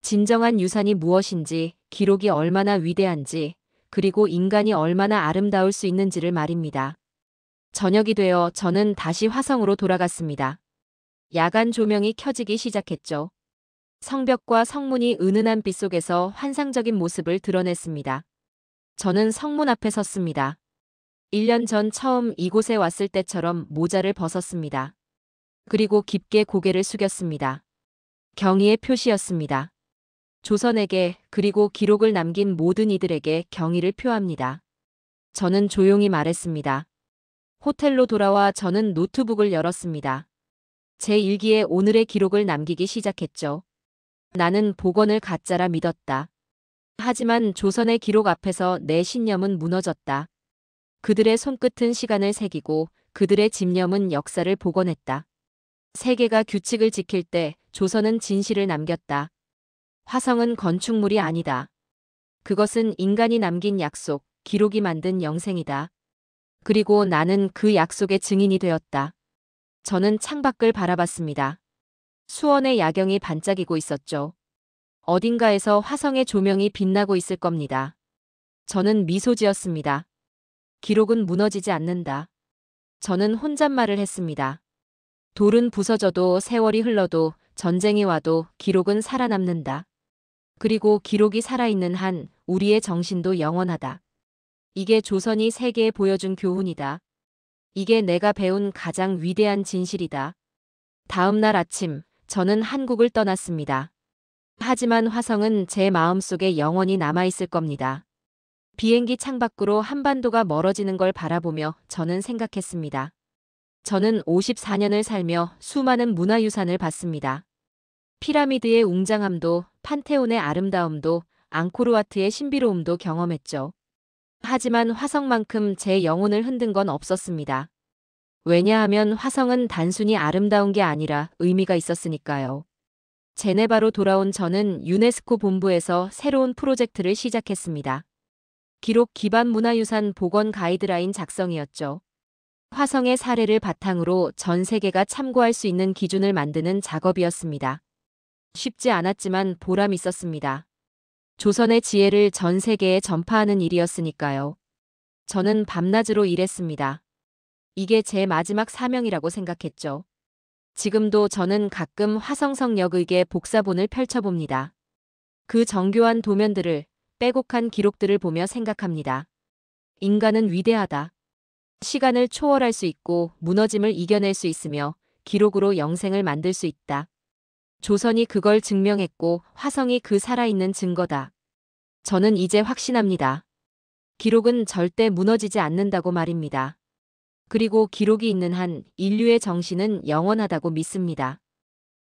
진정한 유산이 무엇인지, 기록이 얼마나 위대한지, 그리고 인간이 얼마나 아름다울 수 있는지를 말입니다. 저녁이 되어 저는 다시 화성으로 돌아갔습니다. 야간 조명이 켜지기 시작했죠. 성벽과 성문이 은은한 빛 속에서 환상적인 모습을 드러냈습니다. 저는 성문 앞에 섰습니다. 1년 전 처음 이곳에 왔을 때처럼 모자를 벗었습니다. 그리고 깊게 고개를 숙였습니다. 경의의 표시였습니다. 조선에게 그리고 기록을 남긴 모든 이들에게 경의를 표합니다. 저는 조용히 말했습니다. 호텔로 돌아와 저는 노트북을 열었습니다. 제 일기에 오늘의 기록을 남기기 시작했죠. 나는 복원을 가짜라 믿었다. 하지만 조선의 기록 앞에서 내 신념은 무너졌다. 그들의 손끝은 시간을 새기고 그들의 집념은 역사를 복원했다. 세계가 규칙을 지킬 때 조선은 진실을 남겼다. 화성은 건축물이 아니다. 그것은 인간이 남긴 약속, 기록이 만든 영생이다. 그리고 나는 그 약속의 증인이 되었다. 저는 창밖을 바라봤습니다. 수원의 야경이 반짝이고 있었죠. 어딘가에서 화성의 조명이 빛나고 있을 겁니다. 저는 미소 지었습니다. 기록은 무너지지 않는다. 저는 혼잣말을 했습니다. 돌은 부서져도 세월이 흘러도 전쟁이 와도 기록은 살아남는다. 그리고 기록이 살아있는 한 우리의 정신도 영원하다. 이게 조선이 세계에 보여준 교훈이다. 이게 내가 배운 가장 위대한 진실이다. 다음 날 아침, 저는 한국을 떠났습니다. 하지만 화성은 제 마음속에 영원히 남아있을 겁니다. 비행기 창밖으로 한반도가 멀어지는 걸 바라보며 저는 생각했습니다. 저는 54년을 살며 수많은 문화유산을 봤습니다. 피라미드의 웅장함도, 판테온의 아름다움도, 앙코르와트의 신비로움도 경험했죠. 하지만 화성만큼 제 영혼을 흔든 건 없었습니다. 왜냐하면 화성은 단순히 아름다운 게 아니라 의미가 있었으니까요. 제네바로 돌아온 저는 유네스코 본부에서 새로운 프로젝트를 시작했습니다. 기록 기반 문화유산 복원 가이드라인 작성이었죠. 화성의 사례를 바탕으로 전 세계가 참고할 수 있는 기준을 만드는 작업이었습니다. 쉽지 않았지만 보람 있었습니다. 조선의 지혜를 전 세계에 전파하는 일이었으니까요. 저는 밤낮으로 일했습니다. 이게 제 마지막 사명이라고 생각했죠. 지금도 저는 가끔 화성성역의계 복사본을 펼쳐봅니다. 그 정교한 도면들을, 빼곡한 기록들을 보며 생각합니다. 인간은 위대하다. 시간을 초월할 수 있고 무너짐을 이겨낼 수 있으며 기록으로 영생을 만들 수 있다. 조선이 그걸 증명했고 화성이 그 살아있는 증거다. 저는 이제 확신합니다. 기록은 절대 무너지지 않는다고 말입니다. 그리고 기록이 있는 한 인류의 정신은 영원하다고 믿습니다.